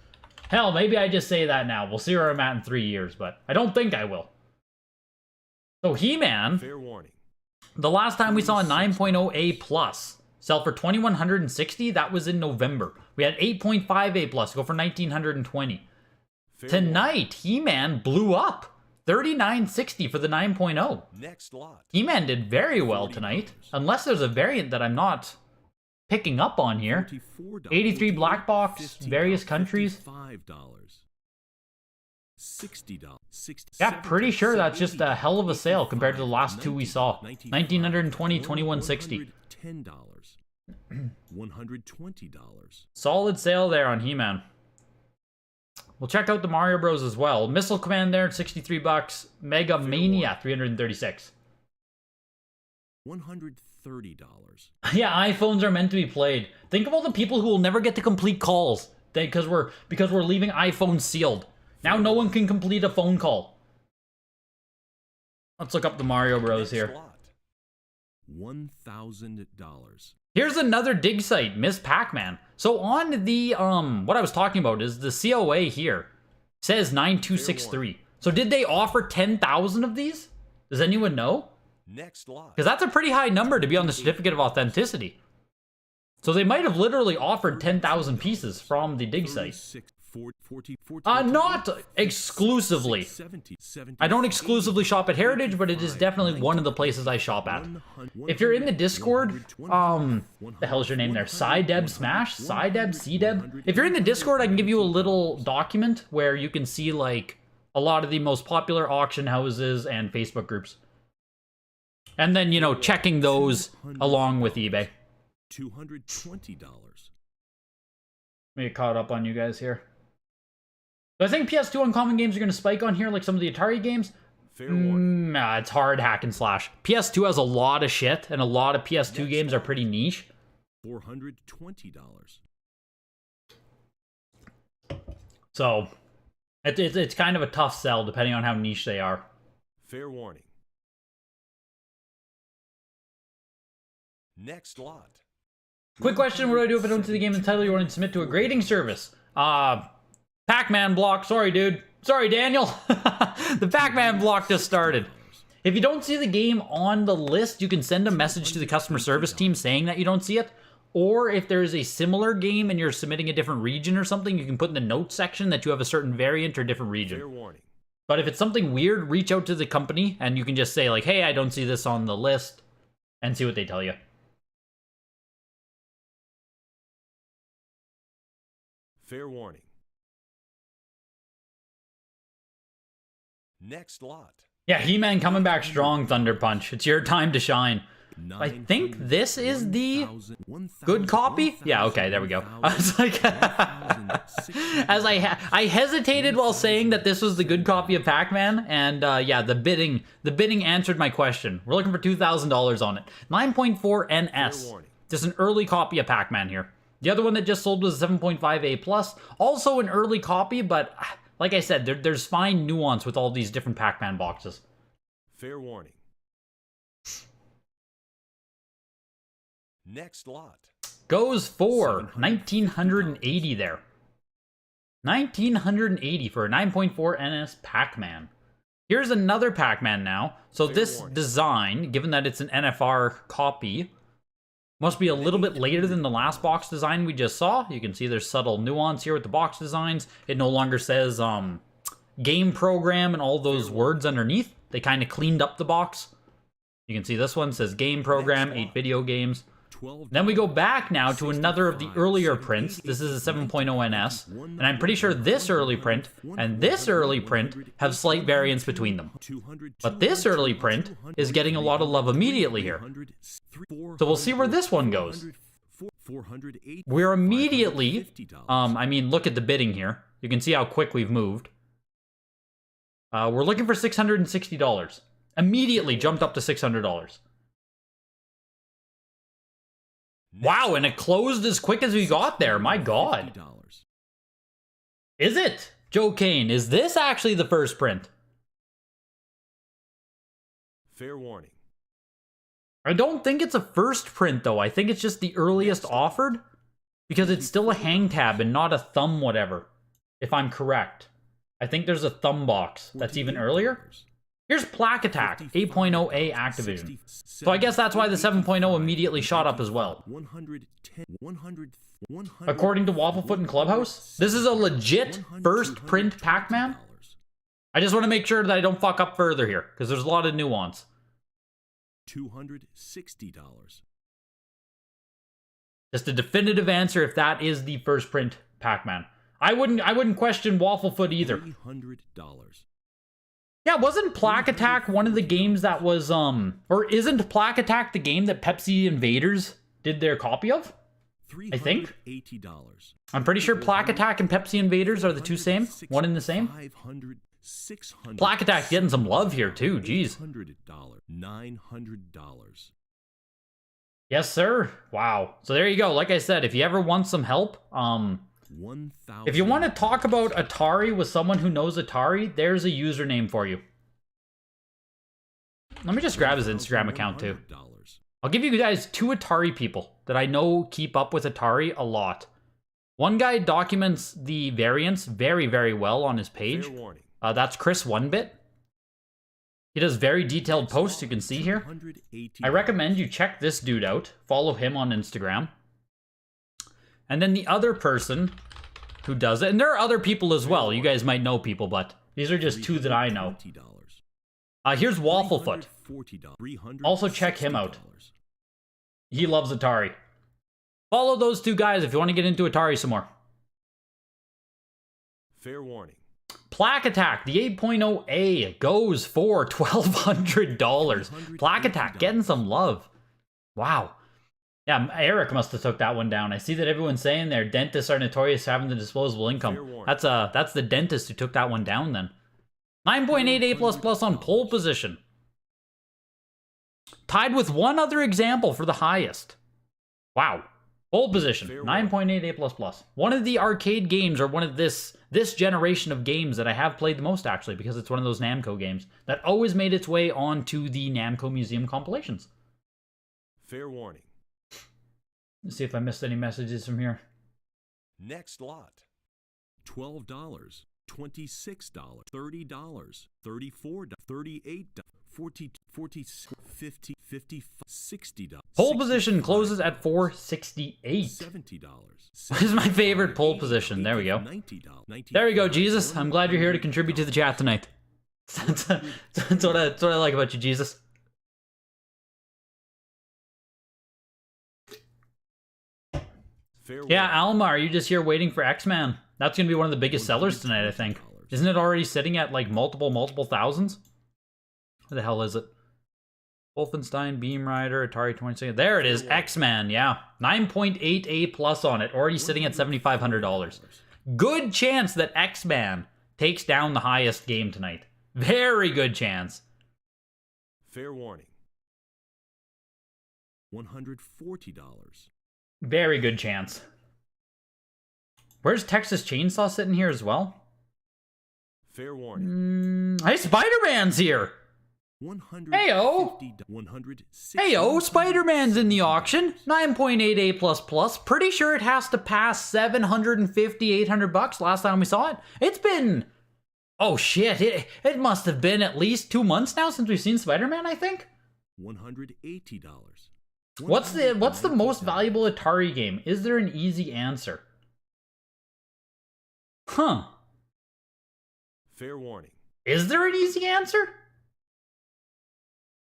Speaker 1: Hell, maybe I just say that now. We'll see where I'm at in 3 years, but I don't think I will. So He-Man, the last time we saw a 9.0A plus sell for $2,160, that was in November. We had 8.5A plus go for $1,920. Tonight, He-Man blew up. $3,960 for the 9.0.
Speaker 2: Next lot.
Speaker 1: He-Man did very well tonight, unless there's a variant that I'm not picking up on here. 83 black box, various countries.
Speaker 2: $60.
Speaker 1: Yeah, pretty sure that's just a hell of a sale compared to the last two we saw. 1920, 2160.
Speaker 2: $10. $120.
Speaker 1: Solid sale there on He-Man. We'll check out the Mario Bros as well. Missile Command there, 63 bucks. Mega Mania, 336.
Speaker 2: $130.
Speaker 1: Yeah, iPhones are meant to be played. Think of all the people who will never get to complete calls because we're leaving iPhones sealed. Now no one can complete a phone call. Let's look up the Mario Bros here.
Speaker 2: $1,000.
Speaker 1: Here's another dig site, Miss Pac-Man. So on the what I was talking about is the COA here says 9263. So did they offer 10,000 of these? Does anyone know?
Speaker 2: Next lot.
Speaker 1: Because that's a pretty high number to be on the certificate of authenticity. So they might have literally offered 10,000 pieces from the dig site. Not exclusively. I don't exclusively shop at Heritage, but it is definitely one of the places I shop at. If you're in the Discord, the hell's your name there? Cydeb Smash? Cydeb? Cdeb? If you're in the Discord, I can give you a little document where you can see like a lot of the most popular auction houses and Facebook groups. And then, you know, checking those along with eBay.
Speaker 2: $220.
Speaker 1: Let me get caught up on you guys here. Do I think PS2 uncommon games are going to spike on here like some of the Atari games? Nah, it's hard hack and slash. PS2 has a lot of shit, and a lot of PS2 games are pretty niche.
Speaker 2: $420.
Speaker 1: So, it's kind of a tough sell depending on how niche they are.
Speaker 2: Fair warning. Next lot.
Speaker 1: Quick question, what do I do if I don't see the game in the title you want to submit to a grading service? Pac-Man block, sorry dude. Sorry Daniel. The Pac-Man block just started. If you don't see the game on the list, you can send a message to the customer service team saying that you don't see it. Or if there is a similar game and you're submitting a different region or something, you can put in the notes section that you have a certain variant or different region.
Speaker 2: Fair warning.
Speaker 1: But if it's something weird, reach out to the company and you can just say like, hey, I don't see this on the list, and see what they tell you.
Speaker 2: Fair warning. Next lot.
Speaker 1: Yeah, He-Man coming back strong, Thunder Punch. It's your time to shine. I think this is the good copy? Yeah, okay, there we go. I was like, as I hesitated while saying that this was the good copy of Pac-Man, and yeah, the bidding answered my question. We're looking for $2,000 on it. 9.4 NS. Just an early copy of Pac-Man here. The other one that just sold was 7.5A+. Also an early copy, but like I said, there's fine nuance with all these different Pac-Man boxes.
Speaker 2: Fair warning. Next lot.
Speaker 1: Goes for 1,980 there. 1,980 for a 9.4 NS Pac-Man. Here's another Pac-Man now. So this design, given that it's an NFR copy, must be a little bit later than the last box design we just saw. You can see there's subtle nuance here with the box designs. It no longer says game program and all those words underneath. They kind of cleaned up the box. You can see this one says game program, 8 video games. Then we go back now to another of the earlier prints. This is a 7.0 NS, and I'm pretty sure this early print and this early print have slight variance between them. But this early print is getting a lot of love immediately here. So we'll see where this one goes. We're immediately, I mean, look at the bidding here. You can see how quick we've moved. We're looking for $660. Immediately jumped up to $600. Wow, and it closed as quick as we got there. My God. Is it? Joe Kane, is this actually the first print?
Speaker 2: Fair warning.
Speaker 1: I don't think it's a first print, though. I think it's just the earliest offered. Because it's still a hang tab and not a thumb whatever. If I'm correct. I think there's a thumb box that's even earlier. Here's Plaque Attack, 8.0A Activision. So I guess that's why the 7.0 immediately shot up as well. According to Wafflefoot and Clubhouse, this is a legit first print Pac-Man. I just want to make sure that I don't fuck up further here, because there's a lot of nuance.
Speaker 2: $260.
Speaker 1: Just a definitive answer if that is the first print Pac-Man. I wouldn't question Wafflefoot either.
Speaker 2: $300.
Speaker 1: Yeah, wasn't Plaque Attack one of the games that was, or isn't Plaque Attack the game that Pepsi Invaders did their copy of? I think.
Speaker 2: $380.
Speaker 1: I'm pretty sure Plaque Attack and Pepsi Invaders are the two same. One and the same.
Speaker 2: $500, $600.
Speaker 1: Plaque Attack getting some love here too. Jeez.
Speaker 2: $800, $900.
Speaker 1: Yes, sir. Wow. So there you go. Like I said, if you ever want some help, if you want to talk about Atari with someone who knows Atari, there's a username for you. Let me just grab his Instagram account too. I'll give you guys 2 Atari people that I know keep up with Atari a lot. One guy documents the variants very, very well on his page. That's Chris 1-Bit. He does very detailed posts, you can see here. I recommend you check this dude out. Follow him on Instagram. And then the other person who does it, and there are other people as well. You guys might know people, but these are just 2 that I know. Here's Wafflefoot. Also check him out. He loves Atari. Follow those 2 guys if you want to get into Atari some more.
Speaker 2: Fair warning.
Speaker 1: Plaque Attack, the 8.0A, goes for $1,200. Plaque Attack getting some love. Wow. Yeah, Eric must have took that one down. I see that everyone's saying there, dentists are notorious for having the disposable income. That's the dentist who took that one down then. 9.8A++ on pole position. Tied with one other example for the highest. Wow. Pole position, 9.8A++. One of the arcade games, or one of this generation of games that I have played the most, actually, because it's one of those Namco games that always made its way onto the Namco Museum compilations.
Speaker 2: Fair warning.
Speaker 1: Let's see if I missed any messages from here.
Speaker 2: Next lot. $12, $26, $30, $34, $38, $40, $50, $50, $60.
Speaker 1: Pole position closes at $468.
Speaker 2: $70.
Speaker 1: This is my favorite pole position. There we go. There we go, Jesus. I'm glad you're here to contribute to the chat tonight. That's what I like about you, Jesus. Yeah, Alma, are you just here waiting for XMAN? That's going to be one of the biggest sellers tonight, I think. Isn't it already sitting at like multiple thousands? What the hell is it? Wolfenstein, Beam Rider, Atari 26. There it is, X-Man, yeah. 9.8A+ on it, already sitting at $7,500. Good chance that X-Man takes down the highest game tonight. Very good chance.
Speaker 2: Fair warning. $140.
Speaker 1: Very good chance. Where's Texas Chainsaw sitting here as well?
Speaker 2: Fair warning.
Speaker 1: Hey, Spider-Man's here! Heyo! Heyo, Spider-Man's in the auction. 9.8A++. Pretty sure it has to pass $750, $800 last time we saw it. It's been... Oh shit, it must have been at least 2 months now since we've seen Spider-Man, I think?
Speaker 2: $180.
Speaker 1: What's the most valuable Atari game? Is there an easy answer? Huh.
Speaker 2: Fair warning.
Speaker 1: Is there an easy answer?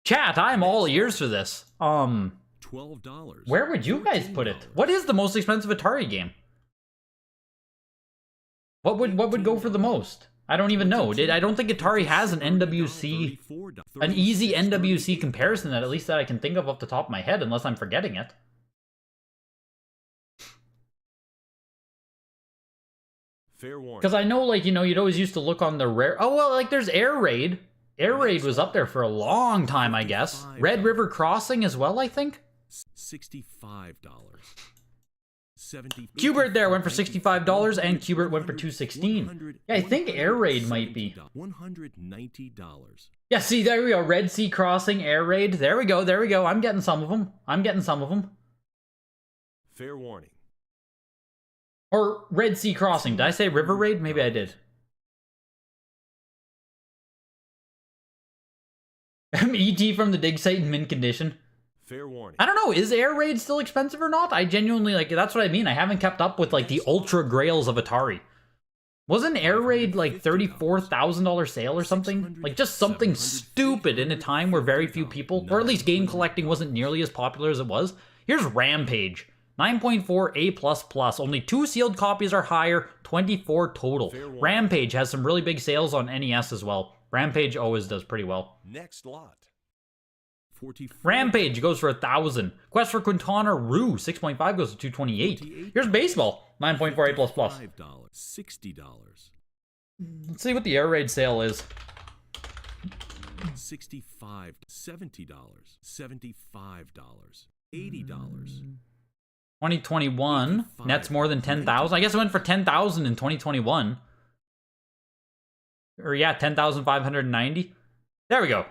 Speaker 1: Chat, I'm all ears for this.
Speaker 2: $12.
Speaker 1: Where would you guys put it? What is the most expensive Atari game? What would go for the most? I don't even know. I don't think Atari has an NWC, an easy NWC comparison that at least that I can think of off the top of my head, unless I'm forgetting it. Because I know, like, you know, you'd always used to look on the rare... Oh, well, like, there's Air Raid. Air Raid was up there for a long time, I guess. Red River Crossing as well, I think.
Speaker 2: $65.
Speaker 1: Qbert there went for $65, and Qbert went for $216. Yeah, I think Air Raid might be.
Speaker 2: $190.
Speaker 1: Yeah, see, there we go. Red Sea Crossing, Air Raid. There we go, there we go. I'm getting some of them.
Speaker 2: Fair warning.
Speaker 1: Or Red Sea Crossing. Did I say River Raid? Maybe I did. ET from the Digsite in mint condition.
Speaker 2: Fair warning.
Speaker 1: I don't know, is Air Raid still expensive or not? I genuinely, like, that's what I mean. I haven't kept up with, like, the ultra grails of Atari. Wasn't Air Raid, like, $34,000 sale or something? Like, just something stupid in a time where very few people, or at least game collecting wasn't nearly as popular as it was. Here's Rampage. 9.4A++. Only 2 sealed copies are higher, 24 total. Rampage has some really big sales on NES as well. Rampage always does pretty well.
Speaker 2: Next lot. 44.
Speaker 1: Rampage goes for 1,000. Quest for Quintana Roo 6.5 goes to 228. Here's baseball 9.48 plus plus.
Speaker 2: $5. $60.
Speaker 1: Let's see what the air raid sale is.
Speaker 2: $65. $70. $75. $80.
Speaker 1: 2021 nets more than 10,000. I guess it went for 10,000 in 2021. Or yeah, 10,590. There we go.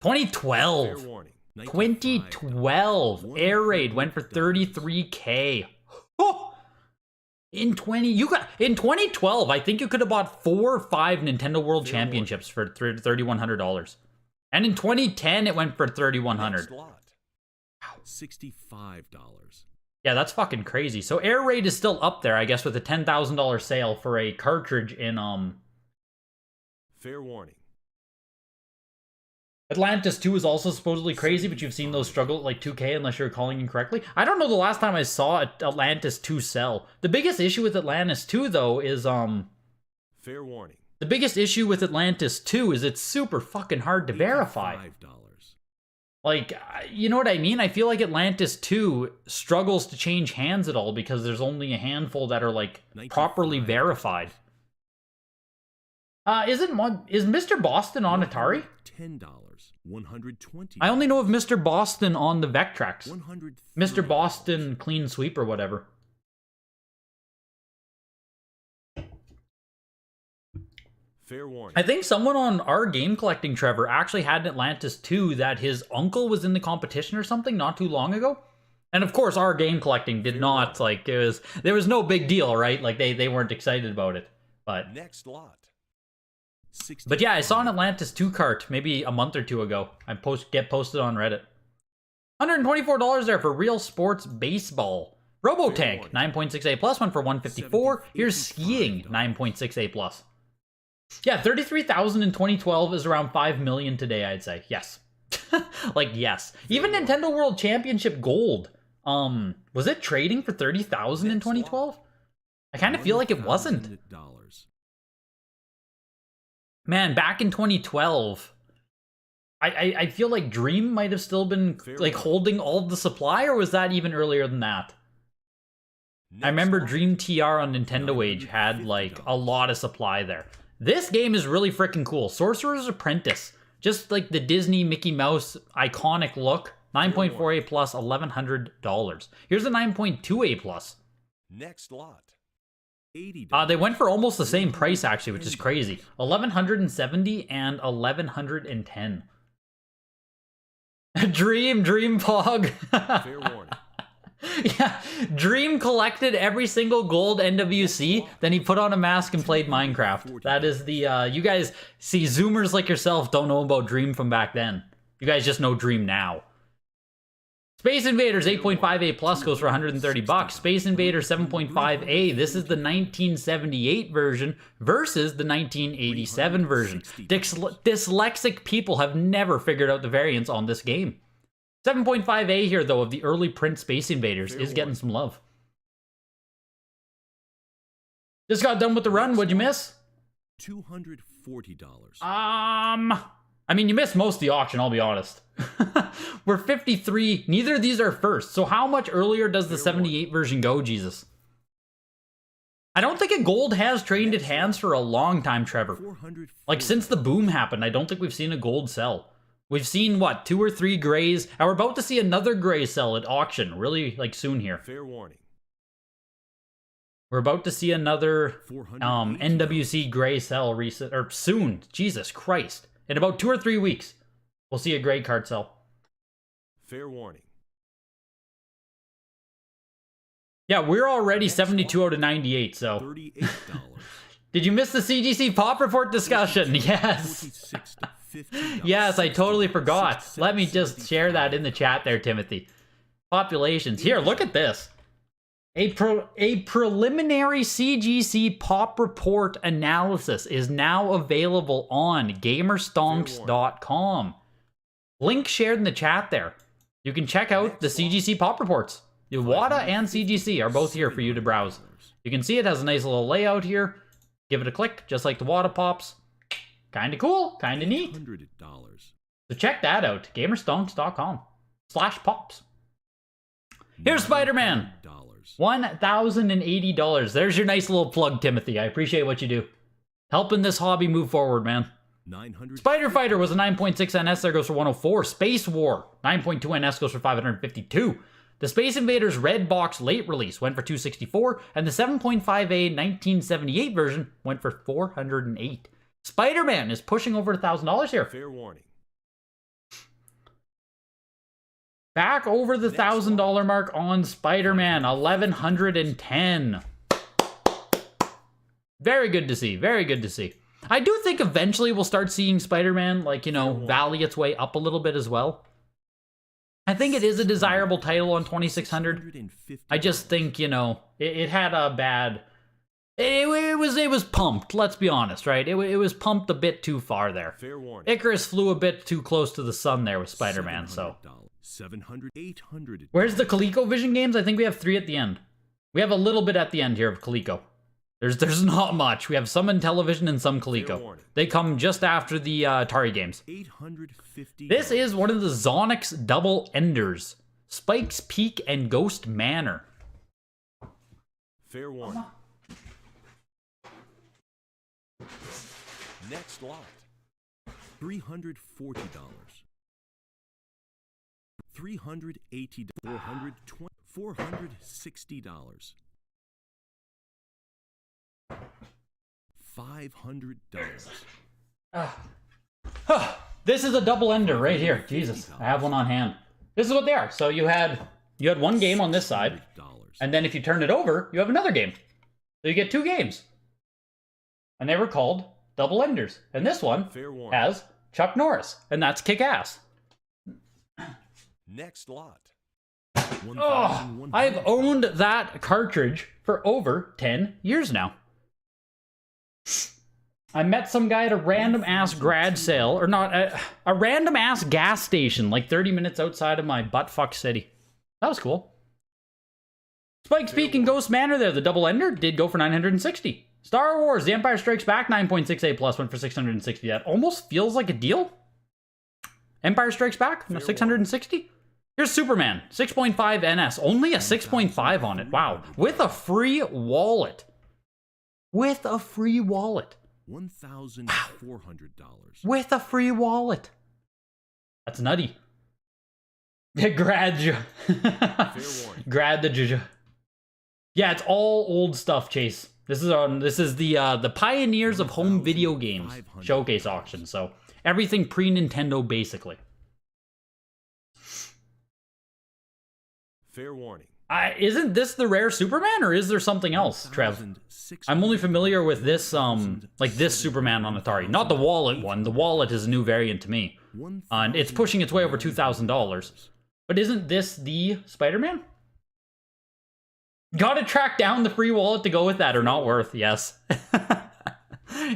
Speaker 1: 2012.
Speaker 2: Fair warning.
Speaker 1: 2012 air raid went for 33K. Oh! In 2012, I think you could have bought 4 or 5 Nintendo World Championships for $3,100. And in 2010, it went for $3,100.
Speaker 2: $65.
Speaker 1: Yeah, that's fucking crazy. So air raid is still up there, I guess, with a $10,000 sale for a cartridge in
Speaker 2: Fair warning.
Speaker 1: Atlantis 2 is also supposedly crazy, but you've seen those struggle at like 2K unless you're calling incorrectly. I don't know the last time I saw Atlantis 2 sell. The biggest issue with Atlantis 2 though is
Speaker 2: Fair warning.
Speaker 1: the biggest issue with Atlantis 2 is it's super fucking hard to verify.
Speaker 2: $5.
Speaker 1: Like, you know what I mean? I feel like Atlantis 2 struggles to change hands at all because there's only a handful that are like properly verified. Is Mr. Boston on Atari?
Speaker 2: $10. $120.
Speaker 1: I only know of Mr. Boston on the Vectrex.
Speaker 2: $130.
Speaker 1: Mr. Boston Clean Sweep or whatever.
Speaker 2: Fair warning.
Speaker 1: I think someone on our game collecting, Trevor, actually had an Atlantis 2 that his uncle was in the competition or something not too long ago. And of course, our game collecting did not, like, there was no big deal, right? Like, they weren't excited about it. But
Speaker 2: Next lot.
Speaker 1: But yeah, I saw an Atlantis 2 cart maybe a month or two ago. Get posted on Reddit. $124 there for Real Sports Baseball. Robotank 9.6A plus went for $154. Here's skiing 9.6A plus. Yeah, 33,000 in 2012 is around 5 million today, I'd say. Yes. Like, yes. Even Nintendo World Championship Gold. Was it trading for 30,000 in 2012? I kind of feel like it wasn't. Man, back in 2012, I feel like Dream might have still been like holding all of the supply, or was that even earlier than that? I remember Dream TR on Nintendo Age had like a lot of supply there. This game is really freaking cool. Sorcerer's Apprentice, just like the Disney Mickey Mouse iconic look. 9.4A plus, $1,100. Here's a 9.2A plus.
Speaker 2: Next lot. $80.
Speaker 1: They went for almost the same price actually, which is crazy. $1,170 and $1,110. Dream Pog.
Speaker 2: Fair warning.
Speaker 1: Yeah, Dream collected every single gold NWC, then he put on a mask and played Minecraft. That is the, you guys, see, Zoomers like yourself don't know about Dream from back then. You guys just know Dream now. Space Invaders 8.5A plus goes for $130. Space Invaders 7.5A, this is the 1978 version versus the 1987 version. Dyslexic people have never figured out the variants on this game. 7.5A here, though, of the early print Space Invaders is getting some love. Just got done with the run. What'd you miss?
Speaker 2: $240.
Speaker 1: I mean, you missed most of the auction, I'll be honest. We're 53. Neither of these are first. So how much earlier does the 78 version go, Jesus? I don't think a gold has traded hands for a long time, Trevor. Like, since the boom happened, I don't think we've seen a gold sell. We've seen, what, 2 or 3 grays? And we're about to see another gray sell at auction, really, like, soon here.
Speaker 2: Fair warning.
Speaker 1: We're about to see another NWC gray sell soon. Jesus Christ. In about 2 or 3 weeks, we'll see a gray card sell.
Speaker 2: Fair warning.
Speaker 1: Yeah, we're already 72 out of 98, so.
Speaker 2: $38.
Speaker 1: Did you miss the CGC Pop Report discussion? Yes. Yes, I totally forgot. Let me just share that in the chat there, Timothy. Populations. Here, look at this. A preliminary CGC Pop Report analysis is now available on gamerstonks.com. Link shared in the chat there. You can check out the CGC Pop Reports. The WATA and CGC are both here for you to browse. You can see it has a nice little layout here. Give it a click, just like the WATA Pops. Kinda cool, kinda neat. So check that out. gamerstonks.com/pops. Here's Spider-Man. $1,080. There's your nice little plug, Timothy. I appreciate what you do. Helping this hobby move forward, man. Spider Fighter was a 9.6 NS. There goes for 104. Space War 9.2 NS goes for 552. The Space Invaders Red Box late release went for 264, and the 7.5A 1978 version went for 408. Spider-Man is pushing over $1,000 here.
Speaker 2: Fair warning.
Speaker 1: Back over the $1,000 mark on Spider-Man, 1,110. Very good to see. Very good to see. I do think eventually we'll start seeing Spider-Man, like, you know, valley its way up a little bit as well. I think it is a desirable title on 2600. I just think, you know, it had a bad... It was pumped, let's be honest, right? It was pumped a bit too far there.
Speaker 2: Fair warning.
Speaker 1: Icarus flew a bit too close to the sun there with Spider-Man, so...
Speaker 2: 700, 800.
Speaker 1: Where's the ColecoVision games? I think we have 3 at the end. We have a little bit at the end here of Coleco. There's not much. We have some in television and some Coleco. They come just after the Atari games.
Speaker 2: 850.
Speaker 1: This is one of the Zonix double enders. Spike's Peak and Ghost Manor.
Speaker 2: Fair warning. Next lot. $340. $380. $460. $500.
Speaker 1: This is a double ender right here. Jesus, I have one on hand. This is what they are. So you had one game on this side, and then if you turn it over, you have another game. So you get 2 games. And they were called double enders. And this one has Chuck Norris, and that's kick-ass.
Speaker 2: Next lot.
Speaker 1: Oh, I've owned that cartridge for over 10 years now. I met some guy at a random ass garage sale, or not, a random ass gas station, like 30 minutes outside of my buttfuck city. That was cool. Spike's Peak and Ghost Manor there, the double ender, did go for 960. Star Wars, The Empire Strikes Back, 9.6A plus went for 660. That almost feels like a deal. Empire Strikes Back, 660. Here's Superman, 6.5 NS, only a 6.5 on it. Wow, with a free wallet. With a free wallet.
Speaker 2: $1,400.
Speaker 1: With a free wallet. That's nutty. Grad the juju. Yeah, it's all old stuff, Chase. This is the Pioneers of Home Video Games showcase auction. So everything pre-Nintendo basically.
Speaker 2: Fair warning.
Speaker 1: Isn't this the rare Superman, or is there something else, Trev? I'm only familiar with this, like this Superman on Atari. Not the wallet one. The wallet is a new variant to me. And it's pushing its way over $2,000. But isn't this the Spider-Man? Gotta track down the free wallet to go with that, or not worth, yes.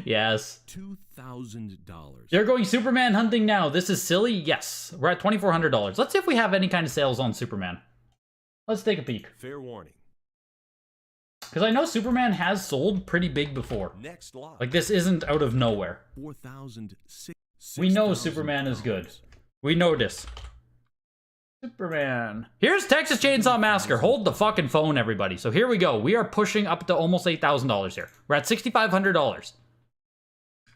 Speaker 1: Yes.
Speaker 2: $2,000.
Speaker 1: They're going Superman hunting now. This is silly? Yes. We're at $2,400. Let's see if we have any kind of sales on Superman. Let's take a peek.
Speaker 2: Fair warning.
Speaker 1: Because I know Superman has sold pretty big before.
Speaker 2: Next lot.
Speaker 1: Like, this isn't out of nowhere.
Speaker 2: 4,000.
Speaker 1: We know Superman is good. We know this. Superman. Here's Texas Chainsaw Massacre. Hold the fucking phone, everybody. So here we go. We are pushing up to almost $8,000 here. We're at $6,500.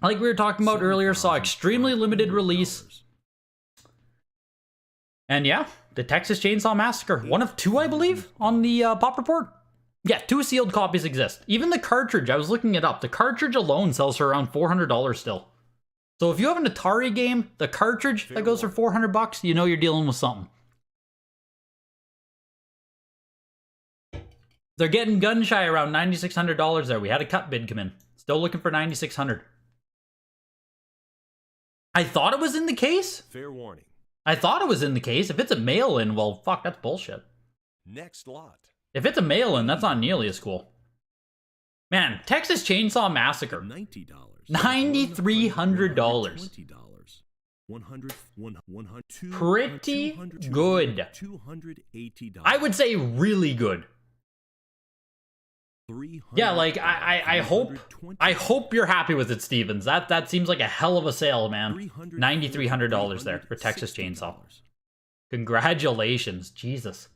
Speaker 1: Like we were talking about earlier, saw extremely limited release. And yeah, the Texas Chainsaw Massacre. One of 2, I believe, on the Pop Report. Yeah, 2 sealed copies exist. Even the cartridge, I was looking it up. The cartridge alone sells for around $400 still. So if you have an Atari game, the cartridge that goes for $400, you know you're dealing with something. They're getting gun shy around $9,600 there. We had a cut bid come in. Still looking for $9,600. I thought it was in the case.
Speaker 2: Fair warning.
Speaker 1: I thought it was in the case. If it's a mail-in, well, fuck, that's bullshit.
Speaker 2: Next lot.
Speaker 1: If it's a mail-in, that's not nearly as cool. Man, Texas Chainsaw Massacre.
Speaker 2: $90.
Speaker 1: $9,300. Pretty good.
Speaker 2: $280.
Speaker 1: I would say really good. Yeah, like I hope you're happy with it, Stevens. That seems like a hell of a sale, man. $9,300 there for Texas Chainsaw. Congratulations, Jesus.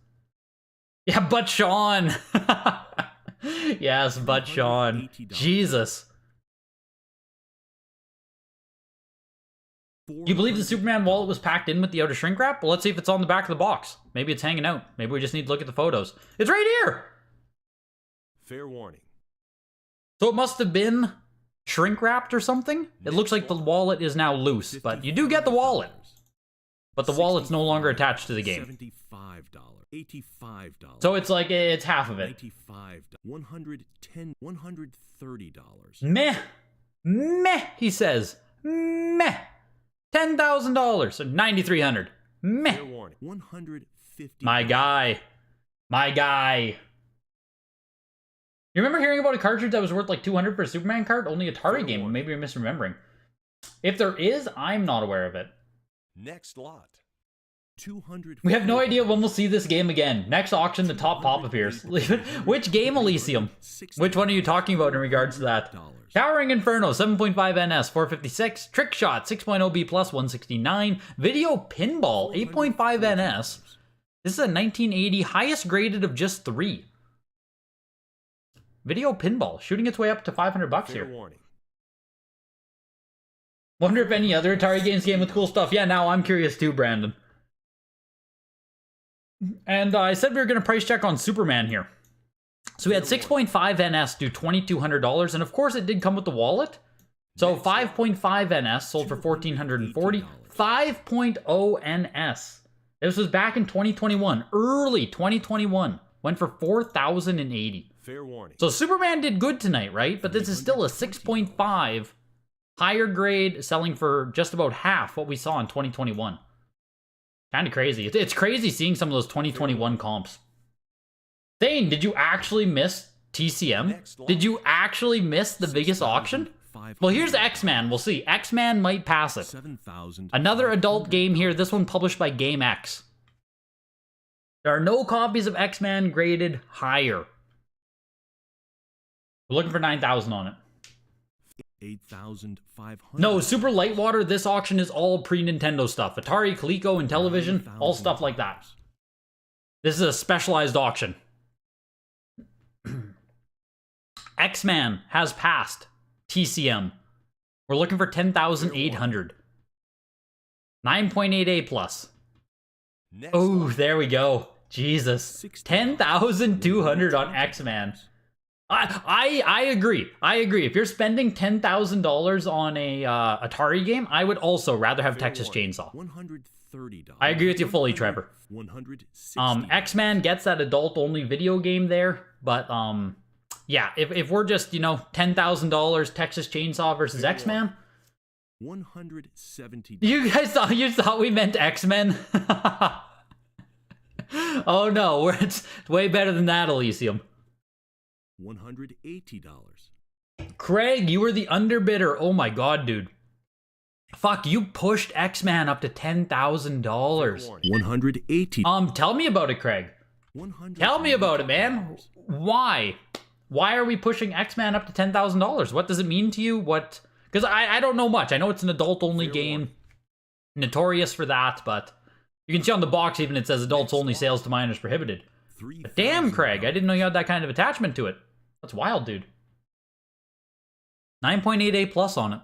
Speaker 1: Yeah, but Sean. Yes, but Sean. Jesus. You believe the Superman wallet was packed in with the outer shrink wrap? Well, let's see if it's on the back of the box. Maybe it's hanging out. Maybe we just need to look at the photos. It's right here!
Speaker 2: Fair warning.
Speaker 1: So it must have been shrink wrapped or something? It looks like the wallet is now loose, but you do get the wallet. But the wallet's no longer attached to the game.
Speaker 2: $75. $85.
Speaker 1: So it's like, it's half of it.
Speaker 2: $95. $110. $130.
Speaker 1: Meh. Meh, he says. Meh. $10,000. So $9,300. Meh.
Speaker 2: Fair warning. $150.
Speaker 1: My guy. My guy. You remember hearing about a cartridge that was worth like $200 for a Superman cart? Only a Atari game. Maybe you're misremembering. If there is, I'm not aware of it.
Speaker 2: Next lot. 200.
Speaker 1: We have no idea when we'll see this game again. Next auction, the top pop appears. Which game, Elysium? Which one are you talking about in regards to that? Towering Inferno, 7.5 NS, 456. Trick Shot, 6.0 B+, 169. Video Pinball, 8.5 NS. This is a 1980, highest graded of just 3. Video Pinball, shooting its way up to $500 here.
Speaker 2: Warning.
Speaker 1: Wonder if any other Atari games came with cool stuff. Yeah, now I'm curious too, Brandon. And I said we were going to price check on Superman here. So we had 6.5 NS do $2,200, and of course it did come with the wallet. So 5.5 NS sold for $1,440. 5.0 NS. This was back in 2021, early 2021. Went for $4,080.
Speaker 2: Fair warning.
Speaker 1: So Superman did good tonight, right? But this is still a 6.5 higher grade, selling for just about half what we saw in 2021. Kind of crazy. It's crazy seeing some of those 2021 comps. Thane, did you actually miss TCM? Did you actually miss the biggest auction? Well, here's XMAN. We'll see. XMAN might pass it. Another adult game here. This one published by GameX. There are no copies of XMAN graded higher. We're looking for 9,000 on it.
Speaker 2: 8,500.
Speaker 1: No, Super Lightwater, this auction is all pre-Nintendo stuff. Atari, Coleco, and Television, all stuff like that. This is a specialized auction. X-Man has passed TCM. We're looking for 10,800. 9.8A plus. Oh, there we go. Jesus. 10,200 on X-Man. I agree. I agree. If you're spending $10,000 on a Atari game, I would also rather have Texas Chainsaw.
Speaker 2: $130.
Speaker 1: I agree with you fully, Trevor. X-Man gets that adult-only video game there, but yeah, if we're just, you know, $10,000 Texas Chainsaw versus X-Man,
Speaker 2: $170.
Speaker 1: you thought we meant X-Men? Oh no, it's way better than that, Elysium.
Speaker 2: $180.
Speaker 1: Craig, you were the underbidder. Oh my god, dude. Fuck, you pushed X-Man up to $10,000.
Speaker 2: $180.
Speaker 1: Tell me about it, Craig. Tell me about it, man. Why? Why are we pushing X-Man up to $10,000? What does it mean to you? What? Because I don't know much. I know it's an adult-only game. Notorious for that, but you can see on the box even it says adults only, sales to minors prohibited. But damn, Craig, I didn't know you had that kind of attachment to it. That's wild, dude. 9.8A plus on it.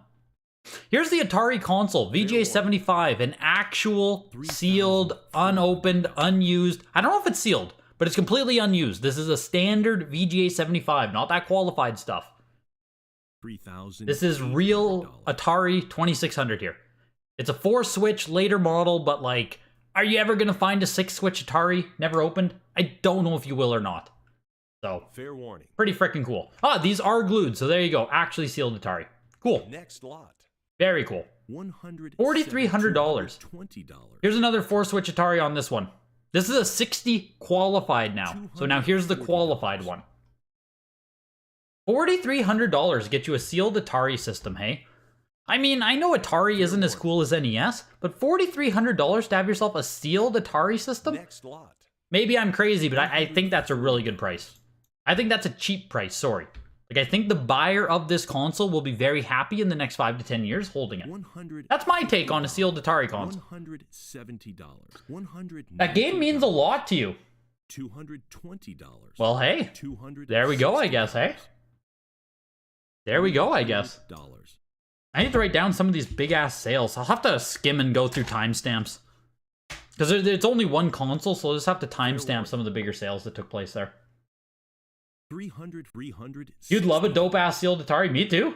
Speaker 1: Here's the Atari Console, VGA 75, an actual sealed, unopened, unused. I don't know if it's sealed, but it's completely unused. This is a standard VGA 75, not that qualified stuff. This is real Atari 2600 here. It's a 4-switch later model, but like, are you ever going to find a 6-switch Atari never opened? I don't know if you will or not. So,
Speaker 2: fair warning.
Speaker 1: Pretty freaking cool. Ah, these are glued, so there you go. Actually sealed Atari. Cool.
Speaker 2: Next lot.
Speaker 1: Very cool. $4,300. Here's another 4-switch Atari on this one. This is a 60 qualified now. So now here's the qualified one. $4,300 to get you a sealed Atari system, hey? I mean, I know Atari isn't as cool as NES, but $4,300 to have yourself a sealed Atari system?
Speaker 2: Next lot.
Speaker 1: Maybe I'm crazy, but I think that's a really good price. I think that's a cheap price, sorry. Like, I think the buyer of this console will be very happy in the next 5 to 10 years holding it. That's my take on a sealed Atari console.
Speaker 2: $170.
Speaker 1: That game means a lot to you.
Speaker 2: $220.
Speaker 1: Well, hey, there we go, I guess, hey? There we go, I guess. I need to write down some of these big-ass sales. I'll have to skim and go through timestamps. Because it's only one console, so I'll just have to timestamp some of the bigger sales that took place there.
Speaker 2: 300.
Speaker 1: You'd love a dope-ass sealed Atari. Me too.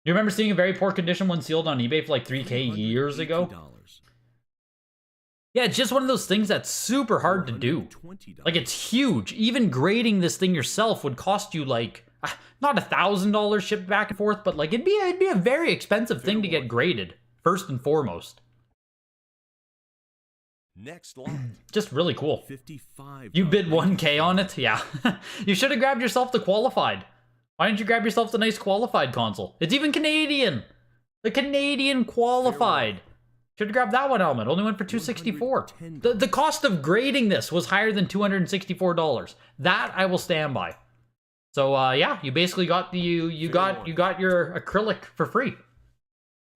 Speaker 1: You remember seeing a very poor condition one sealed on eBay for like $3K years ago? Yeah, it's just one of those things that's super hard to do. Like, it's huge. Even grading this thing yourself would cost you like, not $1,000 shipped back and forth, but like it'd be a very expensive thing to get graded, first and foremost.
Speaker 2: Next lot.
Speaker 1: Just really cool.
Speaker 2: $55.
Speaker 1: You bid 1K on it? Yeah. You should have grabbed yourself the qualified. Why didn't you grab yourself the nice qualified console? It's even Canadian. The Canadian qualified. Should have grabbed that one element. Only went for $264. The cost of grading this was higher than $264. That I will stand by. So yeah, you basically got you got your acrylic for free.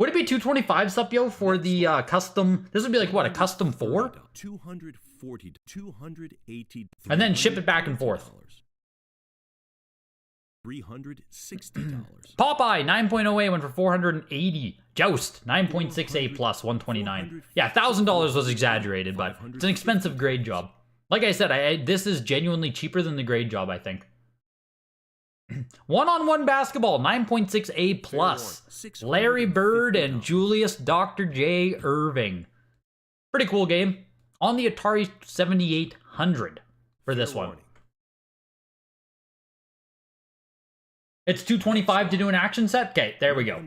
Speaker 1: Would it be $225, Supyo, for the custom? This would be like what, a custom 4?
Speaker 2: $240, $280,
Speaker 1: and then ship it back and forth.
Speaker 2: $360.
Speaker 1: Popeye 9.08 went for $480. Joust 9.68 plus 129. Yeah, $1,000 was exaggerated, but it's an expensive grade job. Like I said, this is genuinely cheaper than the grade job, I think. One-on-one basketball 9.6A plus. Larry Bird and Julius Dr. J. Irving. Pretty cool game. On the Atari 7800 for this one. It's $225 to do an action set? Okay, there we go.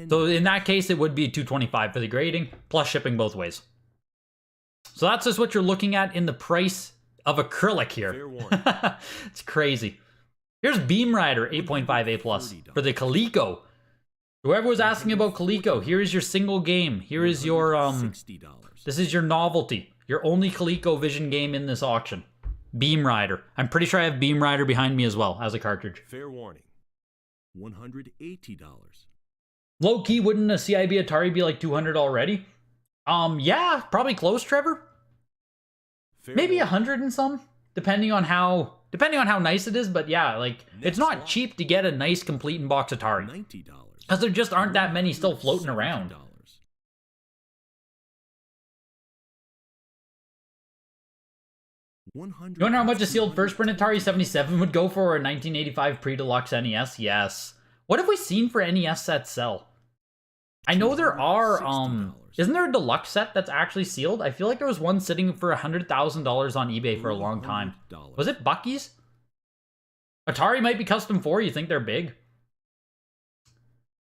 Speaker 1: So in that case, it would be $225 for the grading, plus shipping both ways. So that's just what you're looking at in the price of acrylic here. It's crazy. Here's Beam Rider 8.5A plus for the Coleco. Whoever was asking about Coleco, here is your single game. Here is your this is your novelty. Your only ColecoVision game in this auction. Beam Rider. I'm pretty sure I have Beam Rider behind me as well as a cartridge.
Speaker 2: Fair warning. $180.
Speaker 1: Low key, wouldn't a CIB Atari be like $200 already? Yeah, probably close, Trevor. Maybe 100 and some, depending on how nice it is. But yeah, like it's not cheap to get a nice complete in box Atari, because there just aren't that many still floating around. You wonder how much a sealed first print Atari 77 would go for a 1985 pre-deluxe NES? Yes. What have we seen for NES sets sell? I know there are, isn't there a deluxe set that's actually sealed? I feel like there was one sitting for $100,000 on eBay for a long time. Was it Bucky's? Atari might be custom 4, you think they're big?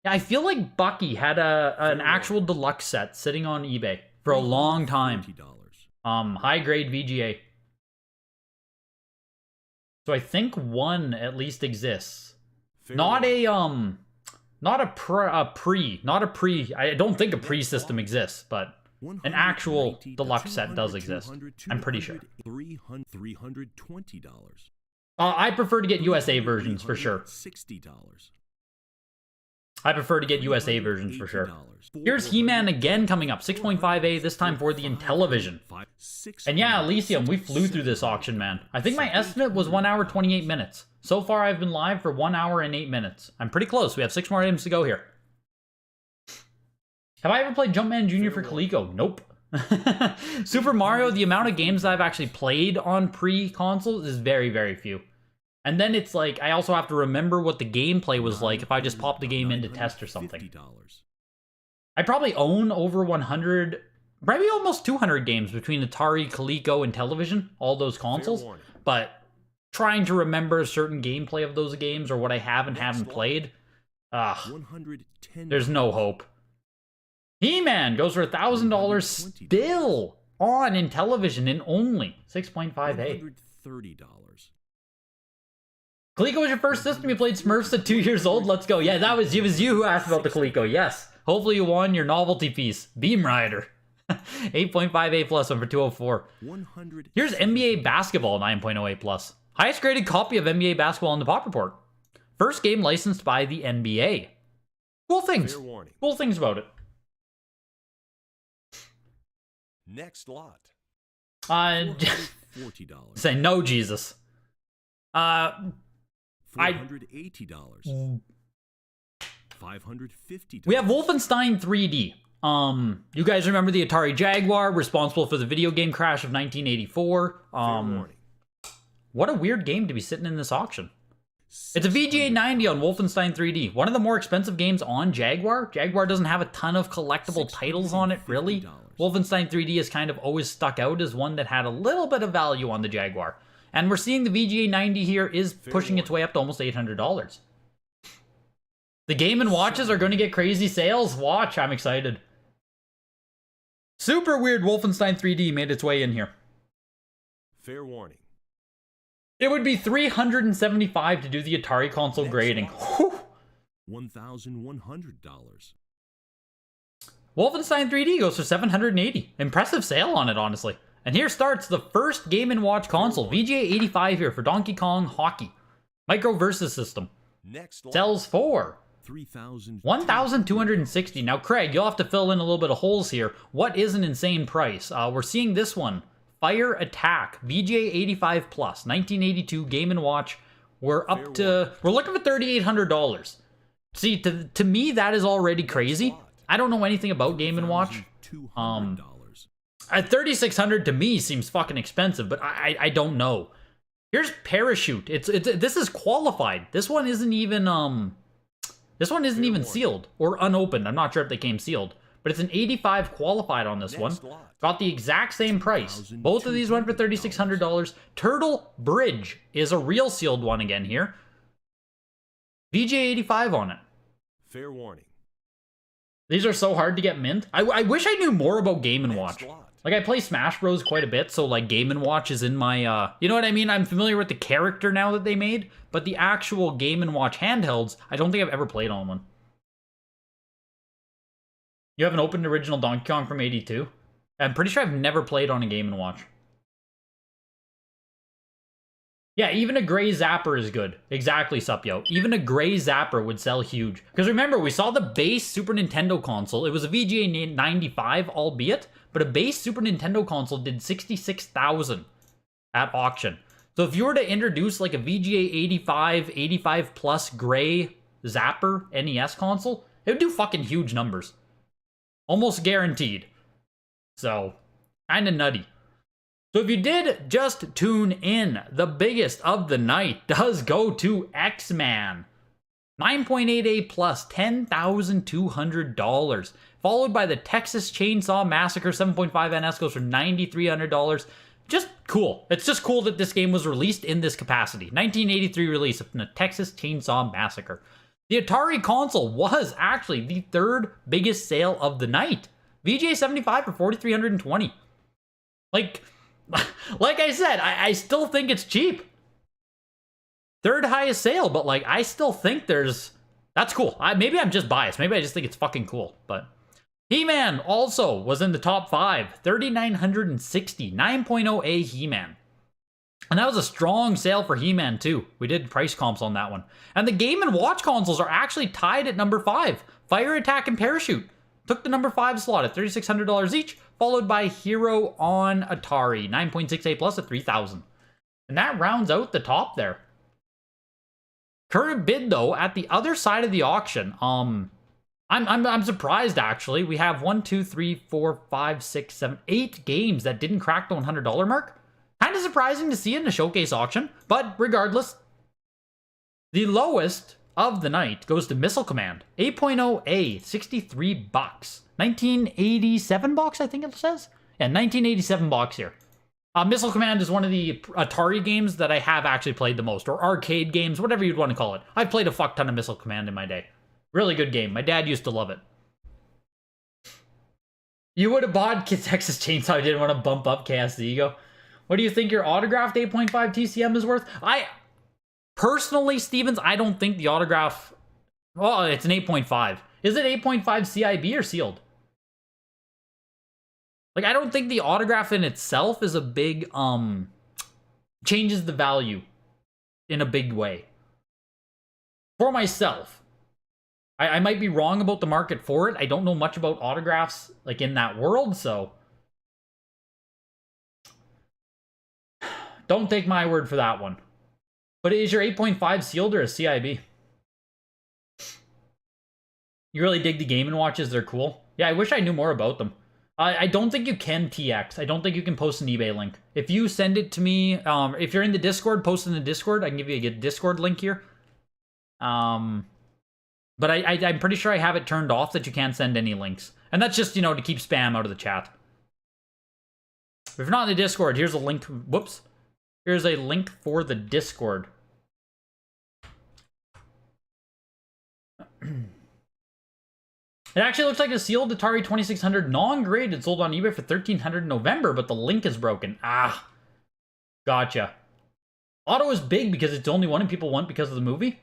Speaker 1: Yeah, I feel like Bucky had an actual deluxe set sitting on eBay for a long time. High grade VGA. So I think one at least exists. Not a pre. I don't think a pre system exists, but an actual deluxe set does exist. I'm pretty sure.
Speaker 2: $320.
Speaker 1: I prefer to get USA versions for sure. I prefer to get USA versions for sure. Here's He-Man again coming up, 6.5A, this time for the Intellivision. And yeah, Elysium, we flew through this auction, man. I think my estimate was 1 hour, 28 minutes. So far, I've been live for 1 hour and 8 minutes. I'm pretty close. We have 6 more items to go here. Have I ever played Jumpman Jr. for Coleco? Nope. Super Mario, the amount of games that I've actually played on pre-consoles is very, very few. And then it's like, I also have to remember what the gameplay was like if I just popped the game in to test or something. I probably own over 100, maybe almost 200 games between Atari, Coleco, and Television, all those consoles. But trying to remember a certain gameplay of those games or what I have and haven't played, there's no hope. He-Man goes for $1,000 still on Intellivision in only 6.5A.
Speaker 2: $130.
Speaker 1: Coleco was your first system. You played Smurfs at 2 years old. Let's go. Yeah, it was you who asked about the Coleco. Yes. Hopefully you won your novelty piece. Beam Rider. 8.5A plus, one for 204. Here's NBA Basketball 9.08 plus. Highest graded copy of NBA basketball in the Pop Report. First game licensed by the NBA. Cool things.
Speaker 2: Fair warning.
Speaker 1: Cool things about it.
Speaker 2: Next lot.
Speaker 1: $440. Say no, Jesus.
Speaker 2: $480. $550.
Speaker 1: We have Wolfenstein 3D. You guys remember the Atari Jaguar, responsible for the video game crash of 1984?
Speaker 2: Fair warning.
Speaker 1: What a weird game to be sitting in this auction. It's a VGA 90 on Wolfenstein 3D. One of the more expensive games on Jaguar. Jaguar doesn't have a ton of collectible titles on it, really. Wolfenstein 3D has kind of always stuck out as one that had a little bit of value on the Jaguar. And we're seeing the VGA 90 here is pushing its way up to almost $800. The Game & Watches are going to get crazy sales. Watch, I'm excited. Super weird Wolfenstein 3D made its way in here.
Speaker 2: Fair warning.
Speaker 1: It would be $375 to do the Atari Console grading.
Speaker 2: $1,100.
Speaker 1: Wolfenstein 3D goes for $780. Impressive sale on it, honestly. And here starts the first Game & Watch console. VGA 85 here for Donkey Kong Hockey. Micro Versus System.
Speaker 2: Next
Speaker 1: Sells for
Speaker 2: $1,260.
Speaker 1: Now, Craig, you'll have to fill in a little bit of holes here. What is an insane price? We're seeing this one. Fire Attack, VGA 85 Plus, 1982 Game & Watch. We're looking for $3,800. See, to me, that is already crazy. I don't know anything about Game & Watch. At $3,600 to me seems fucking expensive, but I don't know. Here's Parachute. This is qualified. This one isn't even sealed or unopened. I'm not sure if they came sealed, but it's an 85 qualified on this one. Got the exact same price. Both of these went for $3,600. Turtle Bridge is a real sealed one again here. VGA 85 on it.
Speaker 2: Fair warning.
Speaker 1: These are so hard to get mint. I wish I knew more about Game & Watch. Like, I play Smash Bros. Quite a bit, so, like, Game & Watch is in my, you know what I mean? I'm familiar with the character now that they made, but the actual Game & Watch handhelds, I don't think I've ever played on one. You have an opened original Donkey Kong from 82? I'm pretty sure I've never played on a Game & Watch. Yeah, even a gray zapper is good. Exactly, Supyo. Even a gray zapper would sell huge. Because remember, we saw the base Super Nintendo console. It was a VGA 95, albeit, but a base Super Nintendo console did $66,000 at auction. So if you were to introduce like a VGA 85 plus gray zapper NES console, it would do fucking huge numbers. Almost guaranteed. So, kinda nutty. So if you did just tune in, the biggest of the night does go to XMAN. 9.8A plus, $10,200. Followed by the Texas Chainsaw Massacre 7.5 NS goes for $9,300. Just cool. It's just cool that this game was released in this capacity. 1983 release of the Texas Chainsaw Massacre. The Atari Console was actually the third biggest sale of the night. VGA 75 for $4,320. Like I said, I still think it's cheap. Third highest sale, but like I still think that's cool. Maybe I'm just biased. Maybe I just think it's fucking cool. But He-Man also was in the top 5, $3,960, 9.0A He-Man. And that was a strong sale for He-Man too. We did price comps on that one. And the Game & Watch consoles are actually tied at number 5. Fire Attack and Parachute took the number 5 slot at $3,600 each, followed by Hero on Atari, 9.6A plus at $3,000. And that rounds out the top there. Current bid though, at the other side of the auction, I'm surprised actually. We have 8 games that didn't crack the $100 mark. Kind of surprising to see in a showcase auction, but regardless, the lowest of the night goes to Missile Command, 8.0A, $63. 1987 box, I think it says. Yeah, 1987 box here. Missile Command is one of the Atari games that I have actually played the most, or arcade games, whatever you'd want to call it. I've played a fuck ton of Missile Command in my day. Really good game. My dad used to love it. You would have bought Texas Chainsaw. I didn't want to bump up Chaos the Ego. What do you think your autographed 8.5 TCM is worth? Personally, Stevens, I don't think the autograph... Oh, it's an 8.5. Is it 8.5 CIB or sealed? Like, I don't think the autograph in itself is a big, changes the value in a big way. For myself. I might be wrong about the market for it. I don't know much about autographs, like, in that world, so... Don't take my word for that one. But is your 8.5 sealed or a CIB? You really dig the Game & Watches? They're cool. Yeah, I wish I knew more about them. I don't think you can TX. I don't think you can post an eBay link. If you send it to me, if you're in the Discord, post in the Discord. I can give you a Discord link here. But I'm pretty sure I have it turned off that you can't send any links. And that's just, you know, to keep spam out of the chat. If you're not in the Discord, here's a link. Whoops. Here's a link for the Discord. It actually looks like a sealed Atari 2600 non-graded sold on eBay for $1,300 in November, but the link is broken. Ah, gotcha. Auto is big because it's the only one and people want because of the movie?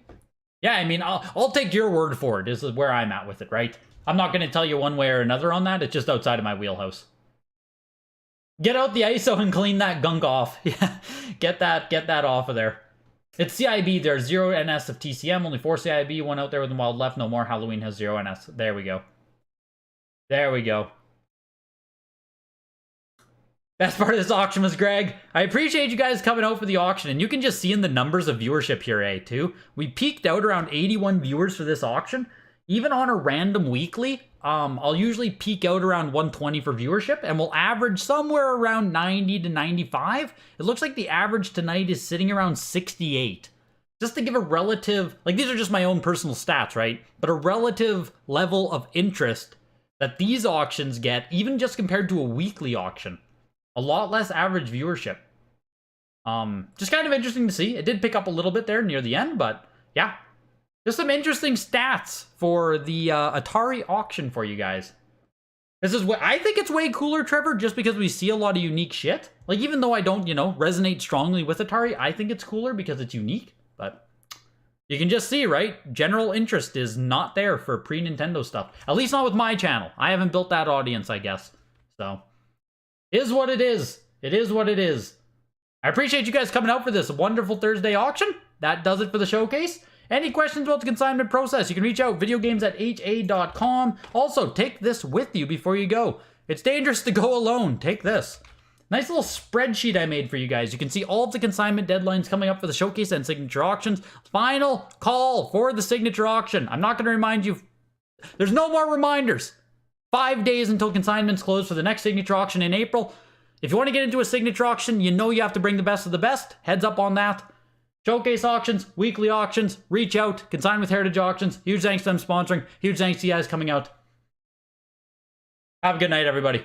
Speaker 1: Yeah, I mean, I'll take your word for it. This is where I'm at with it, right? I'm not going to tell you one way or another on that. It's just outside of my wheelhouse. Get out the ISO and clean that gunk off. Yeah, get that off of there. It's CIB. There's 0 NS of TCM, only 4 CIB, 1 out there with the wild left. No more. Halloween has 0 NS. There we go. There we go. Best part of this auction was Greg. I appreciate you guys coming out for the auction, and you can just see in the numbers of viewership here, too. We peaked out around 81 viewers for this auction. Even on a random weekly, I'll usually peak out around 120 for viewership, and we'll average somewhere around 90 to 95. It looks like the average tonight is sitting around 68. Just to give a relative, like, these are just my own personal stats, right? But a relative level of interest that these auctions get, even just compared to a weekly auction. A lot less average viewership. Just kind of interesting to see. It did pick up a little bit there near the end, but yeah. Just some interesting stats for the Atari auction for you guys. This is what I think it's way cooler, Trevor, just because we see a lot of unique shit. Like, even though I don't, you know, resonate strongly with Atari, I think it's cooler because it's unique. But you can just see, right? General interest is not there for pre-Nintendo stuff. At least not with my channel. I haven't built that audience, I guess. So, is what it is. It is what it is. I appreciate you guys coming out for this wonderful Thursday auction. That does it for the showcase. Any questions about the consignment process, you can reach out, videogames@ha.com. Also, take this with you before you go. It's dangerous to go alone. Take this. Nice little spreadsheet I made for you guys. You can see all of the consignment deadlines coming up for the showcase and signature auctions. Final call for the signature auction. I'm not going to remind you. There's no more reminders. 5 days until consignments close for the next signature auction in April. If you want to get into a signature auction, you know you have to bring the best of the best. Heads up on that. Showcase auctions, weekly auctions, reach out, Consign with Heritage Auctions. Huge thanks to them sponsoring. Huge thanks to you guys coming out. Have a good night, everybody.